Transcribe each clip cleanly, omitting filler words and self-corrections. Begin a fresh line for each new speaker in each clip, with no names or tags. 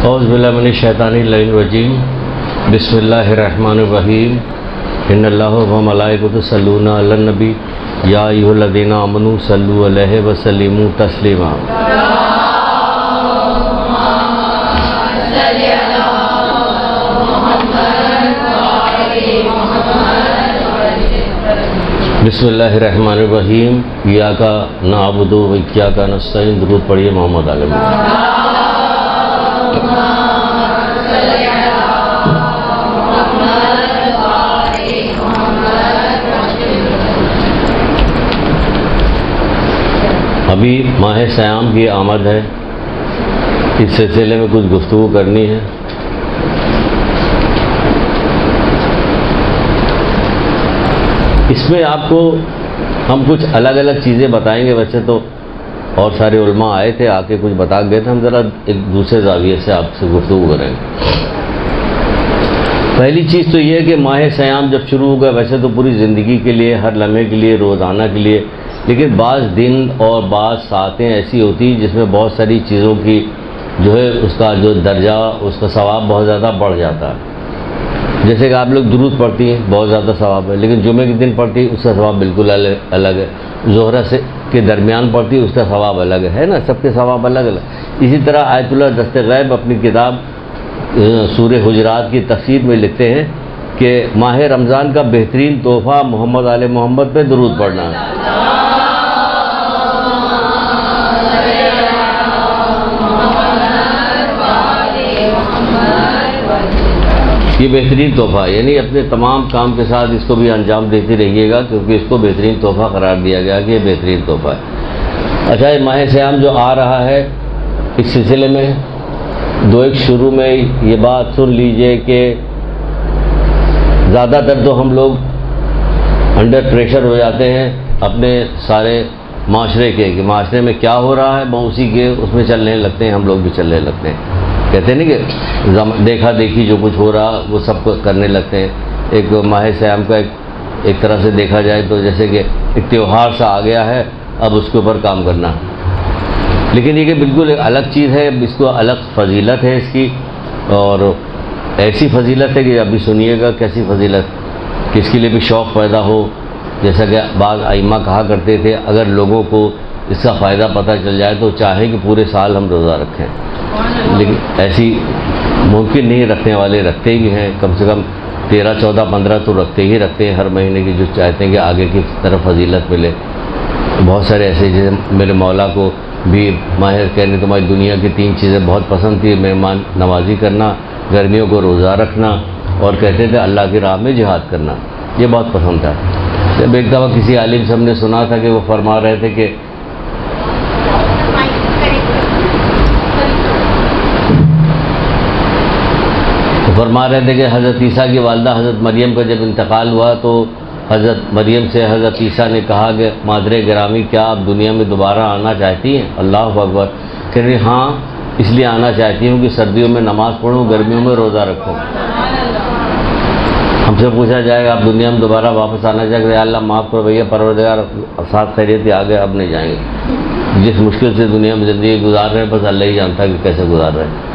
اعوذ باللہ من الشیطان الرجیم بسم اللہ الرحمن الرحیم ان اللہ و ملائکۃ یصلون علی النبی یا ایھا الذین آمنوا صلوا علیہ وسلموا تسلیما۔ بسم اللہ الرحمن الرحیم ایاک نعبد و ایاک نستعین۔ درود پڑھیے محمد علیہ وسلم۔ ابھی ماہ صیام کی آمد ہے، اس سلسلے میں کچھ گفتگو کرنی ہے۔ اس میں آپ کو ہم کچھ الگ الگ چیزیں بتائیں گے۔ ویسے تو اور سارے علماء آئے تھے، آ کے کچھ بتا گئے تھے، ہم ذرا ایک دوسرے زاویے سے آپ سے گفتگو کریں گے۔ پہلی چیز تو یہ ہے کہ ماہ صیام جب شروع ہوگا، ویسے تو پوری زندگی کے لیے، ہر لمحے کے لیے، روزانہ کے لیے، لیکن بعض دن اور بعض ساعتیں ایسی ہوتی ہیں جس میں بہت ساری چیزوں کی جو ہے اس کا جو درجہ، اس کا ثواب بہت زیادہ بڑھ جاتا ہے۔ جیسے کہ آپ لوگ درود پڑھتی ہیں، بہت زیادہ ثواب ہے، لیکن جمعے کے دن پڑھتی ہے، اس کا ثواب بالکل الگ ہے۔ ظہر سے کے درمیان پڑھتی ہے، اس کا ثواب الگ ہے نا، سب کے ثواب الگ الگ۔ اسی طرح آیت اللہ دست غیب اپنی کتاب سورہ حجرات کی تفسیر میں لکھتے ہیں کہ ماہ رمضان کا بہترین تحفہ محمد آل محمد پہ درود پڑھنا ہے۔ یہ بہترین تحفہ، یعنی اپنے تمام کام کے ساتھ اس کو بھی انجام دیتے رہیے گا، کیونکہ اس کو بہترین تحفہ قرار دیا گیا کہ یہ بہترین تحفہ ہے۔ اچھا، یہ ماہ صیام جو آ رہا ہے، اس سلسلے میں ایک شروع میں یہ بات سن لیجئے کہ زیادہ تر تو ہم لوگ انڈر پریشر ہو جاتے ہیں اپنے سارے معاشرے کے، کہ معاشرے میں کیا ہو رہا ہے، اسی کے اس میں چلنے لگتے ہیں، ہم لوگ بھی چلنے لگتے ہیں۔ کہتے ہیں نہیں کہ دیکھا دیکھی جو کچھ ہو رہا وہ سب کو کرنے لگتے ہیں۔ ایک ماہ صیام کا ایک طرح سے دیکھا جائے تو جیسے کہ ایک تہوار سا آ گیا ہے، اب اس کے اوپر کام کرنا، لیکن یہ کہ بالکل ایک الگ چیز ہے، اس کو الگ فضیلت ہے اس کی، اور ایسی فضیلت ہے کہ ابھی سنیے گا کیسی فضیلت، کہ اس کے لیے بھی شوق پیدا ہو۔ جیسا کہ بعض ائمہ کہا کرتے تھے، اگر لوگوں کو اس کا فائدہ پتہ چل جائے تو چاہیں کہ پورے سال ہم روزہ رکھیں، لیکن ایسی ممکن نہیں، رکھنے والے رکھتے بھی ہیں، کم سے کم 13، 14، 15 تو رکھتے ہی رکھتے ہیں ہر مہینے کی، جو چاہتے ہیں کہ آگے کی طرف فضیلت ملے۔ بہت سارے ایسے، جیسے میرے مولا کو بھی ماہر کہنے تمہاری دنیا کی 3 چیزیں بہت پسند تھی، مہمان نوازی کرنا، گرمیوں کو روزہ رکھنا، اور کہتے تھے اللہ کی راہ میں جہاد کرنا، یہ بہت پسند تھا۔ جب ایک دفعہ کسی عالم سے ہم نے سنا تھا کہ وہ فرما رہے تھے کہ حضرت عیسیٰ کی والدہ حضرت مریم کا جب انتقال ہوا تو حضرت مریم سے حضرت عیسیٰ نے کہا کہ مادر گرامی، کیا آپ دنیا میں دوبارہ آنا چاہتی ہیں؟ اللہ اکبر، کہہ رہی ہاں، اس لیے آنا چاہتی ہوں کہ سردیوں میں نماز پڑھوں، گرمیوں میں روزہ رکھوں۔ ہم سے پوچھا جائے گا آپ دنیا میں دوبارہ واپس آنا چاہتے ہیں؟ اللہ معاف کرو بھیا، پروردگار ساتھ خیریت آ گئے، اب نہیں جائیں گے۔ جس مشکل سے دنیا میں زندگی گزار رہے ہیں، بس اللہ ہی جانتا ہے کہ کیسے گزار رہے ہیں۔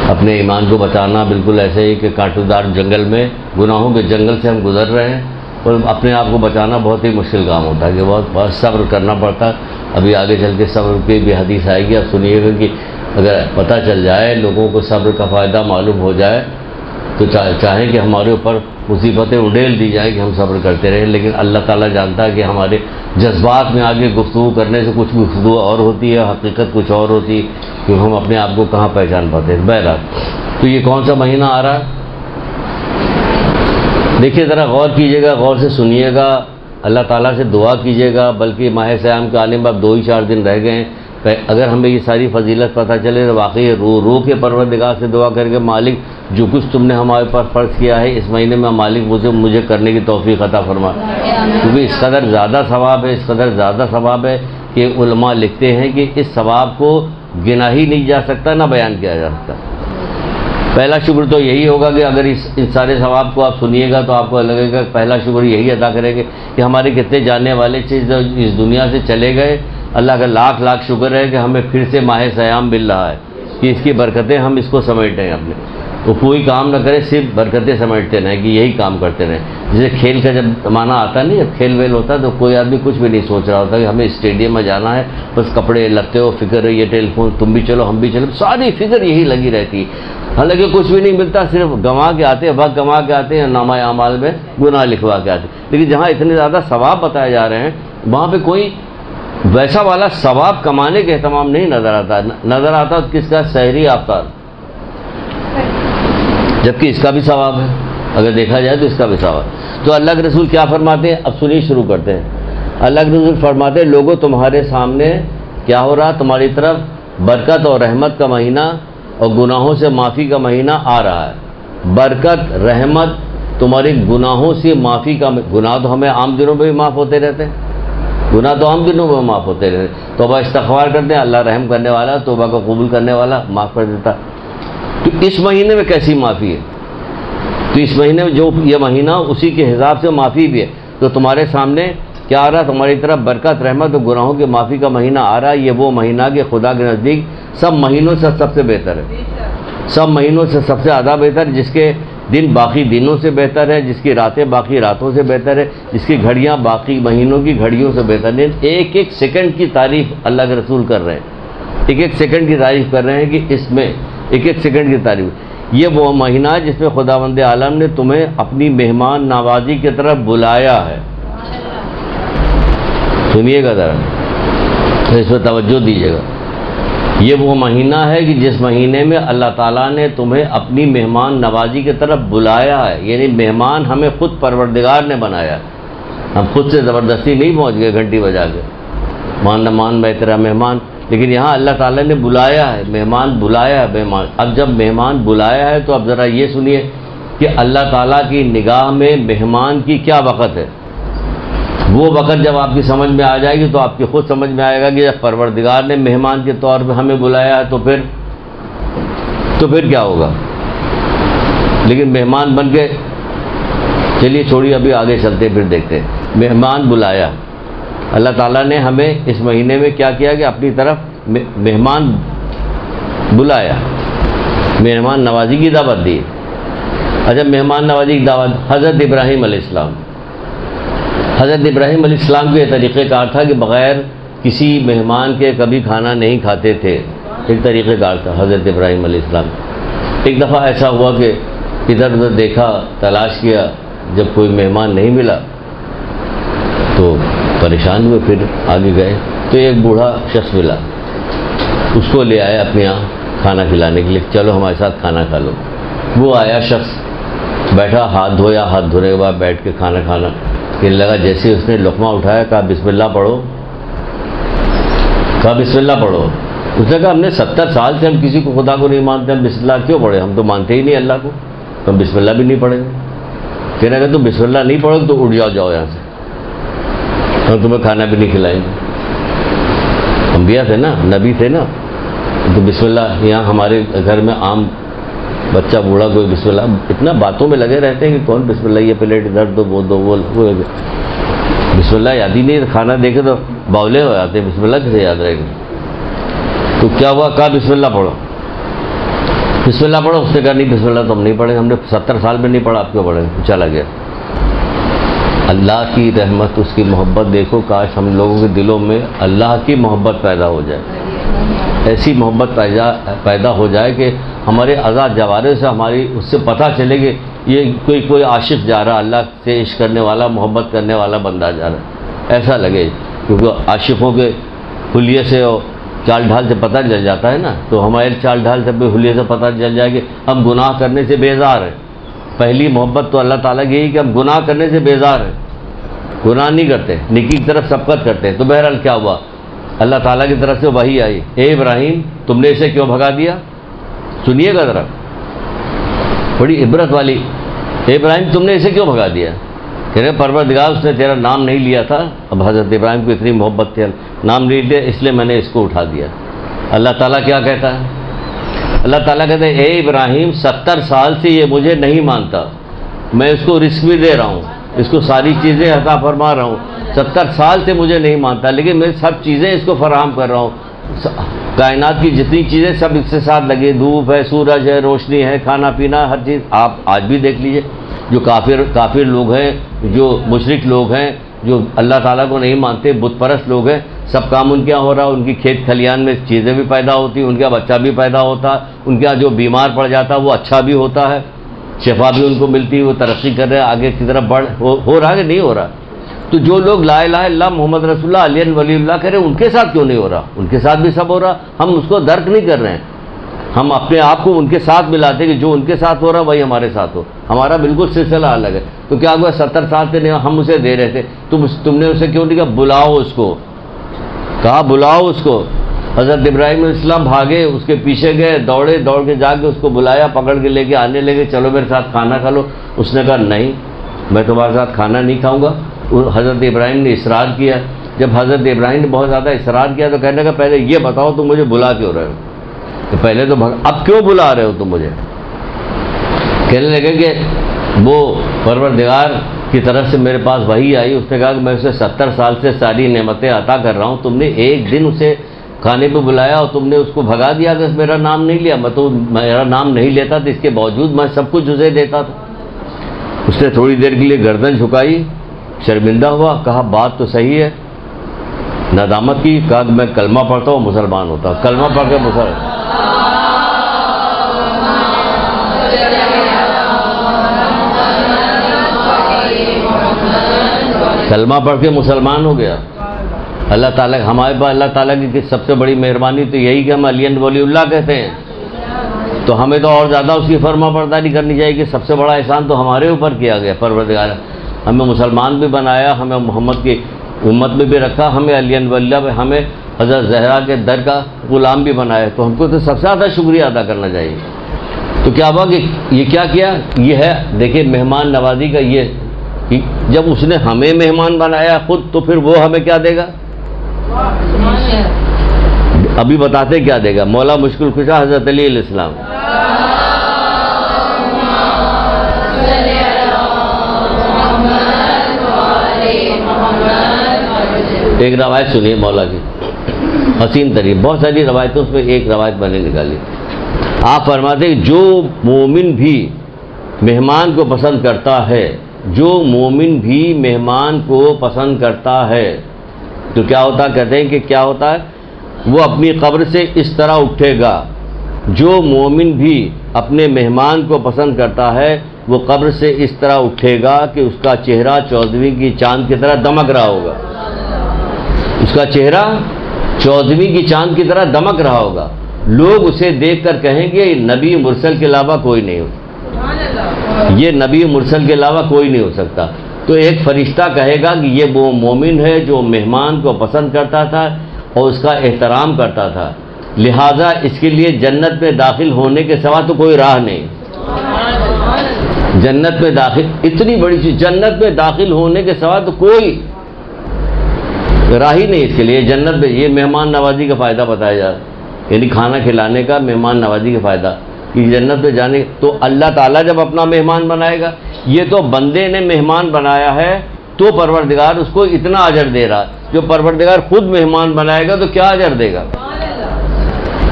اپنے ایمان کو بچانا بالکل ایسے ہی کہ کانٹوں دار جنگل میں، گناہوں کے جنگل سے ہم گزر رہے ہیں، اور اپنے آپ کو بچانا بہت ہی مشکل کام ہوتا ہے، کہ بہت صبر کرنا پڑتا ہے۔ ابھی آگے چل کے صبر کی بھی حدیث آئے گی، اب سنیے گا کہ اگر پتہ چل جائے، لوگوں کو صبر کا فائدہ معلوم ہو جائے تو چاہیں کہ ہمارے اوپر مصیبتیں اڈیل دی جائیں کہ ہم صبر کرتے رہیں، لیکن اللہ تعالیٰ جانتا ہے کہ ہمارے جذبات میں آگے گفتگو کرنے سے کچھ گفتگو اور ہوتی ہے، حقیقت کچھ اور ہوتی ہے، کہ ہم اپنے آپ کو کہاں پہچان پاتے ہیں۔ بہرحال، تو یہ کون سا مہینہ آ رہا ہے؟ دیکھیے ذرا غور کیجیے گا، غور سے سنیے گا، اللہ تعالیٰ سے دعا کیجیے گا، بلکہ ماہ صیام کے آنے میں اب 2 ہی 4 دن رہ گئے ہیں، اگر ہمیں یہ ساری فضیلت پتہ چلے تو واقعی رو کے پروردگار سے دعا کر کے، مالک جو کچھ تم نے ہمارے پر فرض کیا ہے اس مہینے میں، مالک مجھے کرنے کی توفیق عطا فرما، کیونکہ اس قدر زیادہ ثواب ہے، اس قدر زیادہ ثواب ہے کہ علماء لکھتے ہیں کہ اس ثواب کو گنا ہی نہیں جا سکتا، نہ بیان کیا جا سکتا۔ پہلا شکر تو یہی ہوگا کہ اگر ان سارے ثواب کو آپ سنیے گا تو آپ کو لگے گا پہلا شکر یہی ادا کریں گے کہ ہمارے کتنے جاننے والے چیز اس دنیا سے چلے گئے، اللہ کا لاکھ لاکھ شکر ہے کہ ہمیں پھر سے ماہ صیام مل رہا ہے، کہ اس کی برکتیں ہم اس کو سمیٹیں اپنے، تو کوئی کام نہ کرے، صرف برکتیں سمیٹتے رہیں کہ یہی کام کرتے رہیں. جیسے کھیل کا جب زمانہ آتا نہیں، جب کھیل ویل ہوتا ہے تو کوئی آدمی کچھ بھی نہیں سوچ رہا ہوتا کہ ہمیں اسٹیڈیم میں جانا ہے، بس کپڑے لتے ہو، فکر ہے یہ ٹیلی فون، تم بھی چلو ہم بھی چلو، ساری فکر یہی لگی رہتی ہے. حالانکہ کچھ بھی نہیں ملتا، صرف گنوا کے آتے ہیں، وقت گنوا کے آتے ہیں، نامہ اعمال میں گناہ لکھوا کے آتے ہیں. لیکن جہاں اتنے زیادہ ثواب بتائے جا رہے ہیں وہاں پہ کوئی ویسا والا ثواب کمانے کا اہتمام نہیں نظر آتا. نظر آتا کس کا؟ سحری آفتاب، جبکہ اس کا بھی ثواب ہے، اگر دیکھا جائے تو اس کا بھی ثواب. تو اللہ کے رسول کیا فرماتے ہیں؟ اب سنیے، شروع کرتے ہیں. اللہ کے رسول فرماتے ہیں لوگوں تمہارے سامنے کیا ہو رہا؟ تمہاری طرف برکت اور رحمت کا مہینہ اور گناہوں سے معافی کا مہینہ آ رہا ہے. برکت، رحمت، تمہارے گناہوں سے معافی کا. گناہ تو ہمیں عام دنوں میں بھی معاف ہوتے رہتے ہیں، گناہ تو عام دنوں میں معاف ہوتے رہتے ہیں. توبہ استغفار کرتے ہیں، اللہ رحم کرنے والا، توبہ کو قبول کرنے والا، معاف کر دیتا. تو اس مہینے میں کیسی معافی ہے؟ تو اس مہینے میں جو یہ مہینہ اسی کے حساب سے معافی بھی ہے. تو تمہارے سامنے کیا آ رہا؟ تمہاری طرف برکت، رحمت اور گناہوں کی معافی کا مہینہ آ رہا ہے. یہ وہ مہینہ کہ خدا کے نزدیک سب مہینوں سے سب سے بہتر ہے، سب مہینوں سے سب سے زیادہ بہتر، جس کے دن باقی دنوں سے بہتر ہے، جس کی راتیں باقی راتوں سے بہتر ہے، جس کی گھڑیاں باقی مہینوں کی گھڑیوں سے بہتر ہے. ایک ایک سیکنڈ کی تعریف اللہ کے رسول کر رہے ہیں، ایک ایک سیکنڈ کی تعریف کر رہے ہیں کہ اس میں ایک ایک سیکنڈ کی تعریف. یہ وہ مہینہ ہے جس میں خداوند عالم نے تمہیں اپنی مہمان نوازی کی طرف بلایا ہے. سنیے گا ذرا، اس پہ توجہ دیجیے گا. یہ وہ مہینہ ہے کہ جس مہینے میں اللہ تعالیٰ نے تمہیں اپنی مہمان نوازی کی طرف بلایا ہے. یعنی مہمان ہمیں خود پروردگار نے بنایا، ہم خود سے زبردستی نہیں پہنچ گئے گھنٹی بجا کے مان نہ مان میں تیرا مہمان. لیکن یہاں اللہ تعالیٰ نے بلایا ہے، مہمان بلایا ہے. مہمان، اب جب مہمان بلایا ہے تو اب ذرا یہ سنیے کہ اللہ تعالیٰ کی نگاہ میں مہمان کی کیا وقت ہے. وہ وقت جب آپ کی سمجھ میں آ جائے گی تو آپ کی خود سمجھ میں آئے گا کہ جب پروردگار نے مہمان کے طور پہ ہمیں بلایا ہے تو پھر کیا ہوگا. لیکن مہمان بن کے چلیے چھوڑیے، ابھی آگے چلتے پھر دیکھتے ہیں. مہمان بلایا، اللہ تعالیٰ نے ہمیں اس مہینے میں کیا کیا کہ اپنی طرف مہمان بلایا، مہمان نوازی کی دعوت دی. اچھا، مہمان نوازی کی دعوت، حضرت ابراہیم علیہ السلام، حضرت ابراہیم علیہ السلام کے طریقہ کار تھا کہ بغیر کسی مہمان کے کبھی کھانا نہیں کھاتے تھے. ایک طریقہ کار تھا حضرت ابراہیم علیہ السلام. ایک دفعہ ایسا ہوا کہ ادھر ادھر دیکھا، تلاش کیا، جب کوئی مہمان نہیں ملا تو پریشان ہوئے. پھر آگے گئے تو ایک بوڑھا شخص ملا، اس کو لے آئے اپنے یہاں کھانا کھلانے کے لیے، چلو ہمارے ساتھ کھانا کھا لو. وہ آیا شخص، بیٹھا، ہاتھ دھویا، ہاتھ دھونے کے بعد بیٹھ کے کھانا کھانا. کہنے لگا، جیسے اس نے لقمہ اٹھایا کہا بسم اللہ پڑھو، کہا بسم اللہ پڑھو. اس نے کہا ہم نے 70 سال سے ہم کسی کو خدا کو نہیں مانتے، ہم بسم اللہ کیوں پڑھے؟ ہم تو مانتے ہی نہیں اللہ کو، ہم بسم اللہ بھی نہیں پڑھیں گے. کہنے لگا تم بسم اللہ نہیں پڑھو تو اٹھ جاؤ یہاں سے، ہم تمہیں کھانا بھی نہیں کھلائیں گے. انبیاء تھے نا، نبی تھے نا، تو بسم اللہ. یہاں ہمارے گھر میں عام بچہ بوڑھا کوئی بسم اللہ، اتنا باتوں میں لگے رہتے ہیں کہ کون بسم اللہ، یہ پلیٹ ادھر دو، وہ دو، وہ بسم اللہ یاد ہی نہیں. کھانا دیکھے تو باولے ہو جاتے ہیں، بسم اللہ کیسے یاد رہے گا. تو کیا ہوا؟ کہا بسم اللہ پڑھو، بسم اللہ پڑھو. اس نے کہا نہیں بسم اللہ تو ہم نہیں پڑھیں، ہم نے 70 سال میں نہیں پڑھا، آپ کیوں پڑھیں؟ چلا گیا. اللہ کی رحمت، اس کی محبت دیکھو. کاش ہم لوگوں کے دلوں میں اللہ کی محبت پیدا ہو جائے، ایسی محبت پیدا ہو جائے کہ ہمارے آزاد جوارے سے ہماری اس سے پتہ چلے کہ یہ کوئی عاشق جا رہا، اللہ سے عشق کرنے والا، محبت کرنے والا بندہ جا رہا، ایسا لگے. کیونکہ عاشقوں کے حلیے سے اور چال ڈھال سے پتہ چل جاتا ہے نا، تو ہمارے چال ڈھال سے بھی حلیے سے پتہ چل جائے کہ ہم گناہ کرنے سے بیزار ہیں. پہلی محبت تو اللہ تعالیٰ کی یہی کہ ہم گناہ کرنے سے بیزار ہیں، گناہ نہیں کرتے، نیکی کی طرف سبقت کرتے ہیں. تو بہرحال کیا ہوا؟ اللہ تعالیٰ کی طرف سے وحی آئی، اے ابراہیم تم نے اسے کیوں بھگا دیا؟ سنیے گا ذرا، بڑی عبرت والی. اے ابراہیم تم نے اسے کیوں بھگا دیا؟ کہہ رہے پروردگار اس نے تیرا نام نہیں لیا تھا. اب حضرت ابراہیم کو اتنی محبت تھی، نام نہیں لیا اس لیے میں نے اس کو اٹھا دیا. اللہ تعالیٰ کیا کہتا ہے؟ اللہ تعالیٰ کہتے ہیں اے ابراہیم 70 سال سے یہ مجھے نہیں مانتا، میں اس کو رزق بھی دے رہا ہوں، اس کو ساری چیزیں عطا فرما رہا ہوں. 70 سال سے مجھے نہیں مانتا، لیکن میں سب چیزیں اس کو فراہم کر رہا ہوں. کائنات کی جتنی چیزیں سب اس کے ساتھ لگے، دھوپ ہے، سورج ہے، روشنی ہے، کھانا پینا، ہر چیز. آپ آج بھی دیکھ لیجئے جو کافر لوگ ہیں، جو مشرک لوگ ہیں، جو اللہ تعالیٰ کو نہیں مانتے، بت پرست لوگ ہیں، سب کام ان کے یہاں ہو رہا ہے. ان کی کھیت کھلیان میں چیزیں بھی پیدا ہوتی ہیں، ان کا بچہ بھی پیدا ہوتا ہے، ان کا جو بیمار پڑ جاتا ہے وہ اچھا بھی ہوتا ہے، شفا بھی ان کو ملتی ہے، وہ ترقی کر رہے ہیں، آگے کی طرف ہو رہا ہے کہ نہیں ہو رہا. تو جو لوگ لا الہ الا اللہ محمد رسول اللہ علی ولی اللہ کہہ رہے ہیں، ان کے ساتھ کیوں نہیں ہو رہا؟ ان کے ساتھ بھی سب ہو رہا. ہم اس کو درک نہیں کر رہے ہیں. ہم اپنے آپ کو ان کے ساتھ ملاتے کہ جو ان کے ساتھ ہو رہا وہی ہمارے ساتھ ہو. ہمارا بالکل سلسلہ الگ ہے. تو کیا ہوا 70 سال سے نہیں ہم اسے دے رہے تھے، تم نے اسے کیوں نہیں کہا بلاؤ اس کو؟ کہا بلاؤ اس کو. حضرت ابراہیم علیہ السلام بھاگے، اس کے پیچھے گئے، دوڑ کے جا کے اس کو بلایا، پکڑ کے لے کے آنے لگے، چلو میرے ساتھ کھانا کھا لو. اس نے کہا نہیں، میں تمہارے ساتھ کھانا نہیں کھاؤں گا. حضرت ابراہیم نے اصرار کیا. جب حضرت ابراہیم نے بہت زیادہ اصرار کیا تو کہنے لگا پہلے یہ بتاؤ تم مجھے بلا کیوں رہے ہو؟ تو پہلے تو اب کیوں بلا رہے ہو تم مجھے؟ کہنے لگے کہ وہ پروردگار کی طرف سے میرے پاس وحی آئی، اس نے کہا کہ میں اسے 70 سال سے ساری نعمتیں عطا کر رہا ہوں، تم نے ایک دن اسے کھانے پہ بلایا اور تم نے اس کو بھگا دیا کہ میرا نام نہیں لیا. میں تو میرا نام نہیں لیتا تھا، اس کے باوجود میں سب کچھ اسے دیتا تھا. اس نے تھوڑی دیر کے لیے گردن جھکائی، شرمندہ ہوا، کہا بات تو صحیح ہے، ندامت کی، کہا کہ میں کلمہ پڑھتا ہوں مسلمان ہوتا ہوں. کلمہ پڑھ کے کلمہ پڑھ کے مسلمان ہو گیا. اللہ تعالیٰ ہمارے پاس اللہ تعالیٰ کی سب سے بڑی مہربانی تو یہی کہ ہم علی ولی اللہ کہتے ہیں. تو ہمیں تو اور زیادہ اس کی فرما برداری کرنی چاہیے کہ سب سے بڑا احسان تو ہمارے اوپر کیا گیا. پروردگار ہمیں مسلمان بھی بنایا، ہمیں محمد کی امت میں بھی رکھا، ہمیں علی ولی اللہ، ہمیں حضرت زہرا کے در کا غلام بھی بنایا. تو ہم کو تو سب سے زیادہ شکریہ ادا کرنا چاہیے. تو کیا ہوا کہ یہ کیا یہ ہے دیکھیں مہمان نوازی کا. یہ جب اس نے ہمیں مہمان بنایا خود تو پھر وہ ہمیں کیا دے گا؟ ابھی بتاتے کیا دے گا. مولا مشکل کشا حضرت علی علیہ السلام. ایک روایت سنیے مولا کی، حسین ترین، بہت ساری روایتوں میں ایک روایت میں نے نکالی. آپ فرماتے ہیں جو مومن بھی مہمان کو پسند کرتا ہے، جو مومن بھی مہمان کو پسند کرتا ہے تو کیا ہوتا، کہتے ہیں کہ کیا ہوتا ہے، وہ اپنی قبر سے اس طرح اٹھے گا. جو مومن بھی اپنے مہمان کو پسند کرتا ہے وہ قبر سے اس طرح اٹھے گا کہ اس کا چہرہ 14ویں کی چاند کی طرح دمک رہا ہوگا. اس کا چہرہ 14ویں کی چاند کی طرح دمک رہا ہوگا. لوگ اسے دیکھ کر کہیں گے یہ نبی مرسل کے علاوہ کوئی نہیں ہو، یہ نبی مرسل کے علاوہ کوئی نہیں ہو سکتا. تو ایک فرشتہ کہے گا کہ یہ وہ مومن ہے جو مہمان کو پسند کرتا تھا اور اس کا احترام کرتا تھا، لہٰذا اس کے لیے جنت میں داخل ہونے کے سوا تو کوئی راہ نہیں. جنت میں داخل، اتنی بڑی چیز، جنت میں داخل ہونے کے سوا تو کوئی راہ ہی نہیں اس کے لیے. جنت میں یہ مہمان نوازی کا فائدہ بتایا جا رہا ہے، یعنی کھانا کھلانے کا، مہمان نوازی کا فائدہ کہ جنت میں جانے. تو اللہ تعالیٰ جب اپنا مہمان بنائے گا، یہ تو بندے نے مہمان بنایا ہے تو پروردگار اس کو اتنا اجر دے رہا. جو پروردگار خود مہمان بنائے گا تو کیا اجر دے گا؟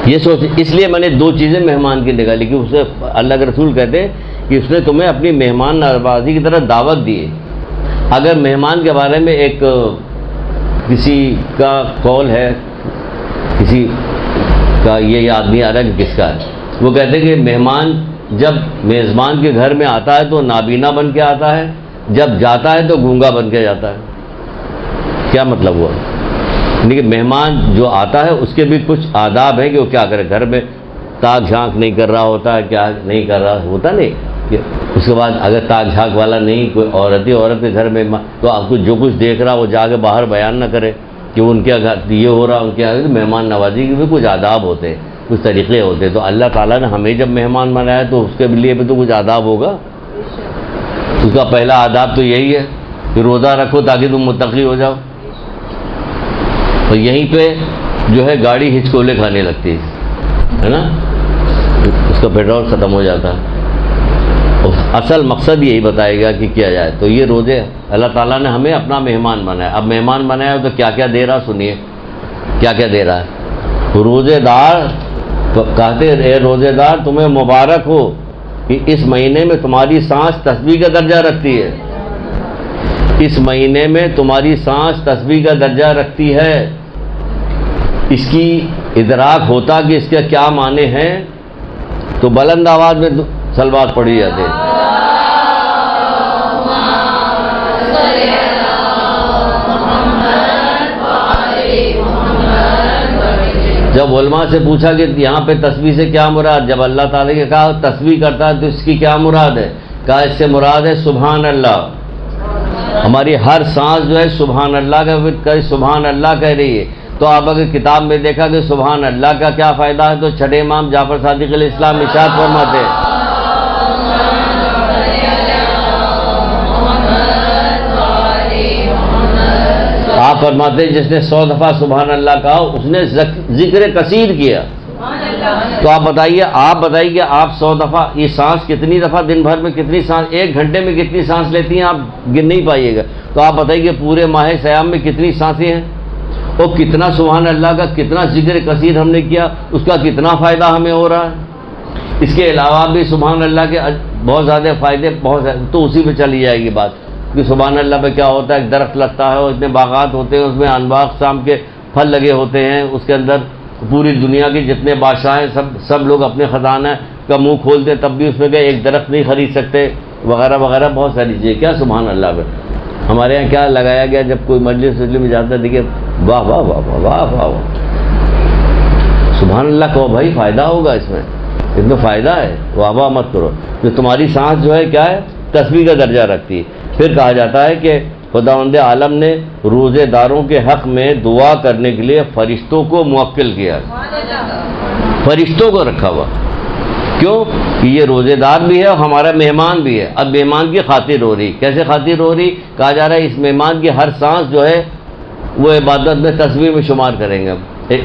یہ سوچ. اس لیے میں نے دو چیزیں مہمان کی نکالی کہ اسے اللہ کے رسول کہتے ہیں کہ اس نے تمہیں اپنی مہمان نوازی کی طرف دعوت دی ہے. اگر مہمان کے بارے میں ایک کسی کا قول ہے، کسی کا یہ یاد نہیں آ رہا کہ کس کا ہے، وہ کہتے ہیں کہ مہمان جب میزبان کے گھر میں آتا ہے تو نابینا بن کے آتا ہے، جب جاتا ہے تو گونگا بن کے جاتا ہے. کیا مطلب ہوا؟ لیکن مہمان جو آتا ہے اس کے بھی کچھ آداب ہیں کہ وہ کیا کرے. گھر میں تاک جھانک نہیں کر رہا ہوتا ہے، کیا نہیں کر رہا ہوتا نہیں. اس کے بعد اگر تاک جھانک والا نہیں، کوئی عورت کے گھر میں، تو آپ کو جو کچھ دیکھ رہا وہ جا کے باہر بیان نہ کرے کہ ان کے گھر یہ ہو رہا، ان کے گھر. مہمان نوازی کے بھی کچھ آداب ہوتے ہیں، کچھ طریقے ہوتے ہیں. تو اللہ تعالیٰ نے ہمیں جب مہمان بنایا تو اس کے لیے بھی تو کچھ آداب ہوگا. اس کا پہلا آداب تو یہی ہے کہ روزہ رکھو تاکہ تم متقی ہو جاؤ. اور یہیں پہ جو ہے گاڑی ہچکولے کھانے لگتی ہے نا، اس کا پیٹرول ختم ہو جاتا ہے. اصل مقصد یہی بتائے گا کہ کیا جائے. تو یہ روزے اللہ تعالیٰ نے ہمیں اپنا مہمان بنایا. اب مہمان بنایا تو کیا کیا دے رہا، سنیے کیا کیا دے رہا ہے. روزے دار کہتے اے روزے دار تمہیں مبارک ہو کہ اس مہینے میں تمہاری سانس تسبیح کا درجہ رکھتی ہے، اس مہینے میں تمہاری سانس تسبیح کا درجہ رکھتی ہے۔ اس کی ادراک ہوتا کہ اس کے کیا معنی ہیں تو بلند آواز میں صلوات پڑھی جاتے ہیں۔ جب علماء سے پوچھا کہ یہاں پہ تسبیح سے کیا مراد، جب اللہ تعالیٰ نے کہا تسبیح کرتا ہے تو اس کی کیا مراد ہے، کہا اس سے مراد ہے سبحان اللہ۔ ہماری ہر سانس جو ہے سبحان اللہ کا سبحان اللہ کہہ رہی ہے۔ تو آپ اگر کتاب میں دیکھا کہ سبحان اللہ کا کیا فائدہ ہے تو چھٹے امام جعفر صادق علیہ السلام ارشاد فرماتے ہیں، آپ فرماتے ہیں جس نے 100 دفعہ سبحان اللہ کہا اس نے ذکر کثیر کیا۔ تو آپ بتائیے کہ آپ 100 دفعہ یہ سانس کتنی دفعہ دن بھر میں کتنی سانس، ایک گھنٹے میں کتنی سانس لیتی ہیں آپ گن نہیں پائیے گا۔ تو آپ بتائیے کہ پورے ماہ سیام میں کتنی سانسیں ہیں اور کتنا سبحان اللہ کا کتنا ذکر کثیر ہم نے کیا، اس کا کتنا فائدہ ہمیں ہو رہا ہے۔ اس کے علاوہ بھی سبحان اللہ کے بہت زیادہ فائدے تو اسی پہ چلی جائے گی بات کہ سبحان اللہ پہ کیا ہوتا ہے، ایک درخت لگتا ہے اور اتنے باغات ہوتے ہیں، اس میں انواع اقسام کے پھل لگے ہوتے ہیں، اس کے اندر پوری دنیا کے جتنے بادشاہ ہیں سب لوگ اپنے خزانہ کا منہ کھولتے تب بھی اس میں کہ ایک درخت نہیں خرید سکتے وغیرہ وغیرہ بہت ساری چیزیں۔ کیا سبحان اللہ پہ ہمارے یہاں کیا لگایا گیا، جب کوئی مجلس میں جاتا ہے دیکھیے واہ واہ واہ واہ واہ واہ واہ سبحان اللہ کہو بھائی، فائدہ ہوگا اس میں فائدہ ہے، واہ واہ مت کرو۔ جو تمہاری سانس جو ہے کیا ہے، تسبیح کا درجہ رکھتی ہے۔ پھر کہا جاتا ہے کہ خداوند عالم نے روزے داروں کے حق میں دعا کرنے کے لیے فرشتوں کو موکل کیا، فرشتوں کو رکھا ہوا۔ کیوں کہ یہ روزے دار بھی ہے اور ہمارا مہمان بھی ہے۔ اب مہمان کی خاطر ہو رہی، کیسے خاطر ہو رہی، کہا جا رہا ہے اس مہمان کی ہر سانس جو ہے وہ عبادت میں تسبیح میں شمار کریں گے۔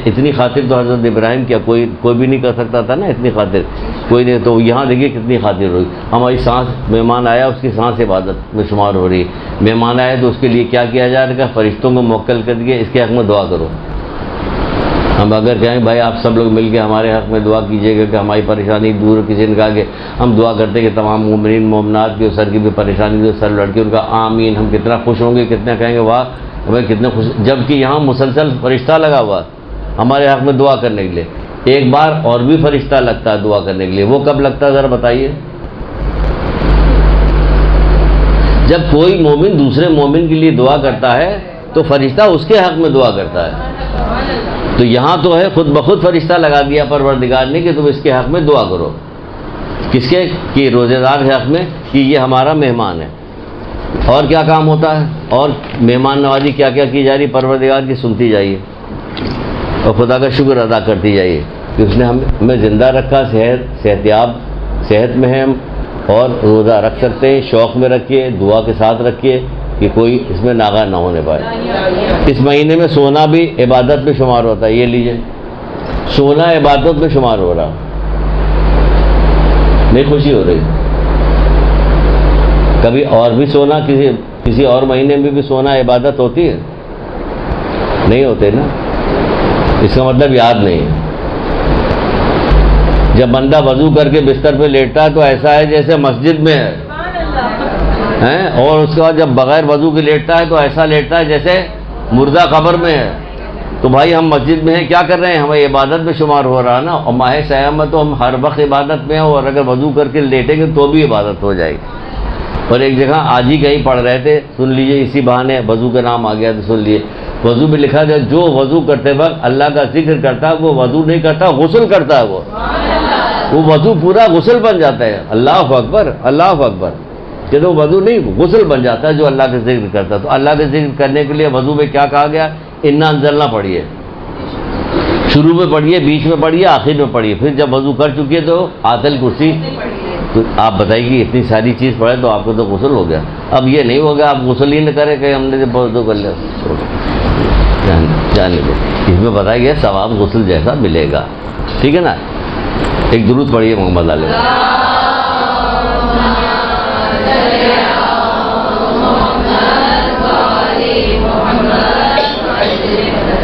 اتنی خاطر تو حضرت ابراہیم کیا کوئی بھی نہیں کر سکتا تھا نا، اتنی خاطر کوئی نہیں۔ تو یہاں دیکھیے کتنی خاطر ہو رہی، ہماری سانس، مہمان آیا اس کی سانس عبادت میں شمار ہو رہی ہے۔ مہمان آیا تو اس کے لیے کیا کیا جا رہا ہے، فرشتوں کو موکل کر کے اس کے حق میں دعا کرو۔ ہم اگر کہیں بھائی آپ سب لوگ مل کے ہمارے حق میں دعا کیجیے گا کہ ہماری پریشانی دور، کسی نے کہا کہ ہم دعا کرتے ہیں کہ تمام مومنین مومنات کی سر کی بھی پریشانی جو سر لڑکی ان کا آمین، ہم کتنا خوش ہوں گے، کتنا کہیں گے واہ بھائی کتنے خوش، جبکہ یہاں مسلسل فرشتہ لگا ہوا ہمارے حق میں دعا کرنے کے لیے۔ ایک بار اور بھی فرشتہ لگتا ہے دعا کرنے کے لیے، وہ کب لگتا ہے ذرا بتائیے؟ جب کوئی مومن دوسرے مومن کے لیے دعا کرتا ہے تو فرشتہ اس کے حق میں دعا کرتا ہے۔ تو یہاں تو ہے خود بخود فرشتہ لگا دیا پروردگار نے کہ تم اس کے حق میں دعا کرو۔ کس کے؟ کہ روزے دار کے حق میں، کہ یہ ہمارا مہمان ہے۔ اور کیا کام ہوتا ہے، اور مہمان نوازی کیا کیا کی جا رہی پروردگار کی، سنتی جائیے اور خدا کا شکر ادا کرتی جائیے کہ اس نے ہمیں زندہ رکھا، صحت یاب، صحت میں ہے ہم، اور روزہ رکھ سکتے ہیں۔ شوق میں رکھیے، دعا کے ساتھ رکھیے کہ کوئی اس میں ناغہ نہ ہونے پائے۔ اس مہینے میں سونا بھی عبادت میں شمار ہوتا ہے، یہ لیجئے سونا عبادت میں شمار ہو رہا، نہیں خوشی ہو رہی۔ کبھی اور بھی سونا کسی اور مہینے میں بھی سونا عبادت ہوتی ہے؟ نہیں ہوتے نا، اس کا مطلب یاد نہیں ہے۔ جب بندہ وضو کر کے بستر پہ لیٹتا ہے تو ایسا ہے جیسے مسجد میں ہے، اور اس کے بعد جب بغیر وضو کے لیٹتا ہے تو ایسا لیٹتا ہے جیسے مردہ قبر میں ہے۔ تو بھائی ہم مسجد میں ہیں، کیا کر رہے ہیں، ہمیں عبادت میں شمار ہو رہا نا۔ اور ماہ سیام میں تو ہم ہر وقت عبادت میں ہیں، اور اگر وضو کر کے لیٹیں گے تو بھی عبادت ہو جائے گی۔ اور ایک جگہ آج ہی کہیں پڑھ رہے تھے، سن لیجئے، اسی بہانے وضو کا نام آ گیا تو سن لیجئے، وضو میں لکھا جائے جو وضو کرتے وقت اللہ کا ذکر کرتا ہے وہ وضو نہیں کرتا، غسل کرتا ہے، وہ وضو پورا غسل بن جاتا ہے۔ اللہ اکبر، اللہ اکبر، کہ وہ وضو نہیں غسل بن جاتا ہے جو اللہ کا ذکر کرتا ہے۔ تو اللہ کا ذکر کرنے کے لیے وضو میں کیا کہا گیا، انا انزلنا پڑھیے، شروع میں پڑھیے، بیچ میں پڑھیے، آخر میں پڑھیے، پھر جب وضو کر چکیے تو آیت الکرسی۔ تو آپ بتائیے کہ اتنی ساری چیز پڑھے تو آپ کو تو غسل ہو گیا۔ اب یہ نہیں ہوگا آپ غسل ہی نہ کریں کہ ہم نے جب وضو کر لیا، جانے دو، اس میں بتایا گیا ثواب غسل جیسا ملے گا، ٹھیک ہے نا۔ ایک درود پڑھیے محمد علیہ۔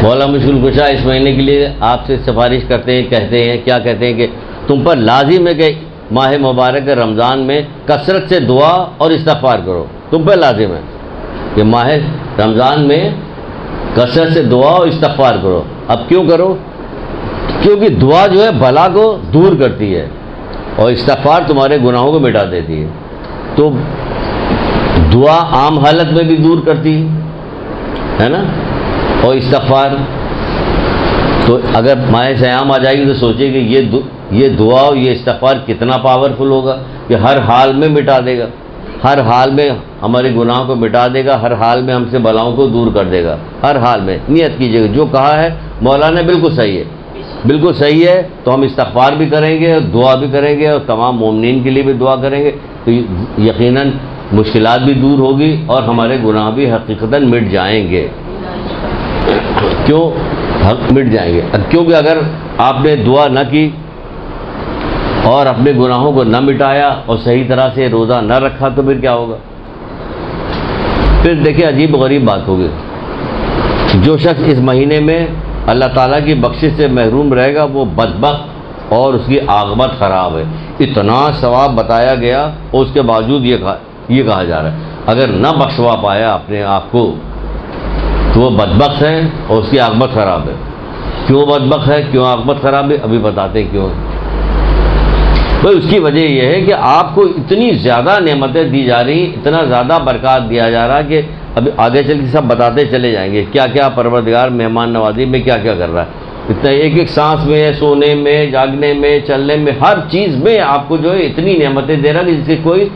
مولا مشکل کشا اس مہینے کے لیے آپ سے سفارش کرتے ہیں، کہتے ہیں، کیا کہتے ہیں کہ تم پر لازم ہے کہ ماہ مبارک رمضان میں کثرت سے دعا اور استغفار کرو. تم پر لازم ہے کہ ماہ رمضان میں کثرت سے دعا اور استغفار کرو. اب کیوں کرو؟ کیونکہ دعا جو ہے بلا کو دور کرتی ہے اور استغفار تمہارے گناہوں کو مٹا دیتی ہے. تو دعا عام حالت میں بھی دور کرتی ہے نا، اور استغفار. تو اگر ماہ سیام آ جائے گی تو سوچے کہ یہ دعا اور یہ استغفار کتنا پاورفل ہوگا کہ ہر حال میں مٹا دے گا، ہر حال میں ہمارے گناہوں کو مٹا دے گا، ہر حال میں ہم سے بلاؤں کو دور کر دے گا. ہر حال میں نیت کیجیے گا، جو کہا ہے مولانا بالکل صحیح ہے، بالکل صحیح ہے. تو ہم استغفار بھی کریں گے اور دعا بھی کریں گے اور تمام مومنین کے لیے بھی دعا کریں گے تو یقیناً مشکلات بھی دور ہوگی اور ہمارے گناہ بھی حقیقتاً مٹ جائیں گے. کیوں مٹ جائیں گے؟ کیونکہ اگر آپ نے دعا نہ کی اور اپنے گناہوں کو نہ مٹایا اور صحیح طرح سے روزہ نہ رکھا تو پھر کیا ہوگا؟ پھر دیکھیں عجیب غریب بات ہوگی. جو شخص اس مہینے میں اللہ تعالیٰ کی بخشش سے محروم رہے گا وہ بدبخت اور اس کی عاقبت خراب ہے. اتنا ثواب بتایا گیا اور اس کے باوجود یہ کہا جا رہا ہے اگر نہ بخشوا پایا اپنے آپ کو تو وہ بدبخت ہے اور اس کی عاقبت خراب ہے. کیوں بدبخت ہے، کیوں عاقبت خراب ہے؟ ابھی بتاتے ہیں کیوں. بھائی اس کی وجہ یہ ہے کہ آپ کو اتنی زیادہ نعمتیں دی جا رہی، اتنا زیادہ برکات دیا جا رہا کہ ابھی آگے چل کے سب بتاتے چلے جائیں گے کیا کیا پروردگار مہمان نوازی میں کیا کیا کر رہا ہے. اتنا ایک ایک سانس میں، سونے میں، جاگنے میں، چلنے میں، ہر چیز میں آپ کو جو ہے اتنی نعمتیں دے رہا کہ جس کی کوئی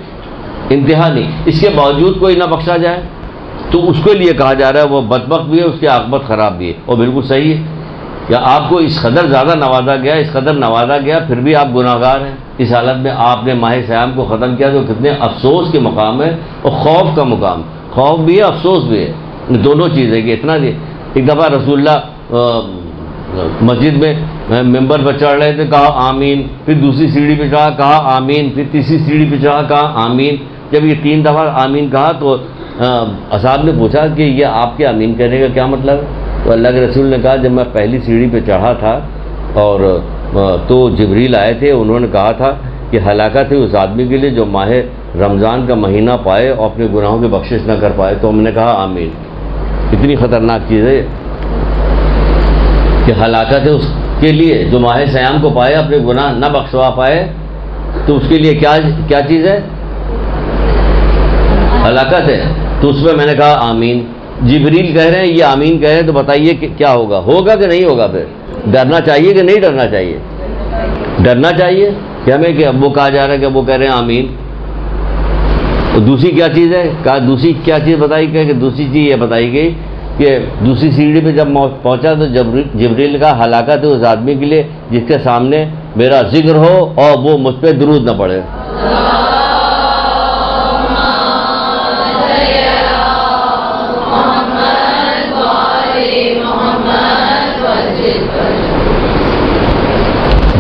انتہا نہیں. اس کے باوجود کوئی نہ بخشا جائے تو اس کے لیے کہا جا رہا ہے وہ بدبخت بھی ہے، اس کی عاقبت خراب بھی ہے. اور بالکل صحیح ہے کہ آپ کو اس قدر زیادہ نوازا گیا، اس قدر نوازا گیا، پھر بھی آپ گناہ گار ہیں. اس حالت میں آپ نے ماہ سیام کو ختم کیا تو کتنے افسوس کے مقام ہے اور خوف کا مقام. خوف بھی ہے، افسوس بھی ہے، دونوں چیزیں کہ اتنا نہیں. ایک دفعہ رسول اللہ مسجد میں ممبر پر چڑھ رہے تھے، کہا آمین، پھر دوسری سیڑھی پہ چڑھا کہا آمین، پھر تیسری سیڑھی پہ چڑھا کہا آمین. جب یہ 3 دفعہ آمین کہا تو اصحاب نے پوچھا کہ یہ آپ کے آمین کہنے کا کیا مطلب ہے؟ تو اللہ کے رسول نے کہا جب میں پہلی سیڑھی پہ چڑھا تھا اور تو جبریل آئے تھے، انہوں نے کہا تھا کہ ہلاکت ہے اس آدمی کے لیے جو ماہ رمضان کا مہینہ پائے اور اپنے گناہوں کی بخشش نہ کر پائے. تو ہم نے کہا آمین. اتنی خطرناک چیز ہے کہ ہلاکت ہے اس کے لیے جو ماہ سیام کو پائے اپنے گناہ نہ بخشوا پائے تو اس کے لیے کیا چیز ہے؟ ہلاکت ہے. تو اس میں میں نے کہا آمین. جبریل کہہ رہے ہیں یہ آمین کہہ رہے ہیں تو بتائیے کہ کیا ہوگا؟ ہوگا کہ نہیں ہوگا؟ پھر ڈرنا چاہیے کہ نہیں ڈرنا چاہیے؟ ڈرنا چاہیے کہ ہمیں کہ اب وہ کہا جا رہا ہے کہ وہ کہہ رہے ہیں آمین. تو دوسری کیا چیز ہے؟ کہا دوسری کیا چیز بتائی گئی کہ دوسری چیز یہ بتائی گئی کہ دوسری سیڑھی پہ جب پہنچا تو جبریل کا ہلاکت ہے اس آدمی کے لیے جس کے سامنے میرا ذکر ہو اور وہ مجھ پہ درود نہ پڑے.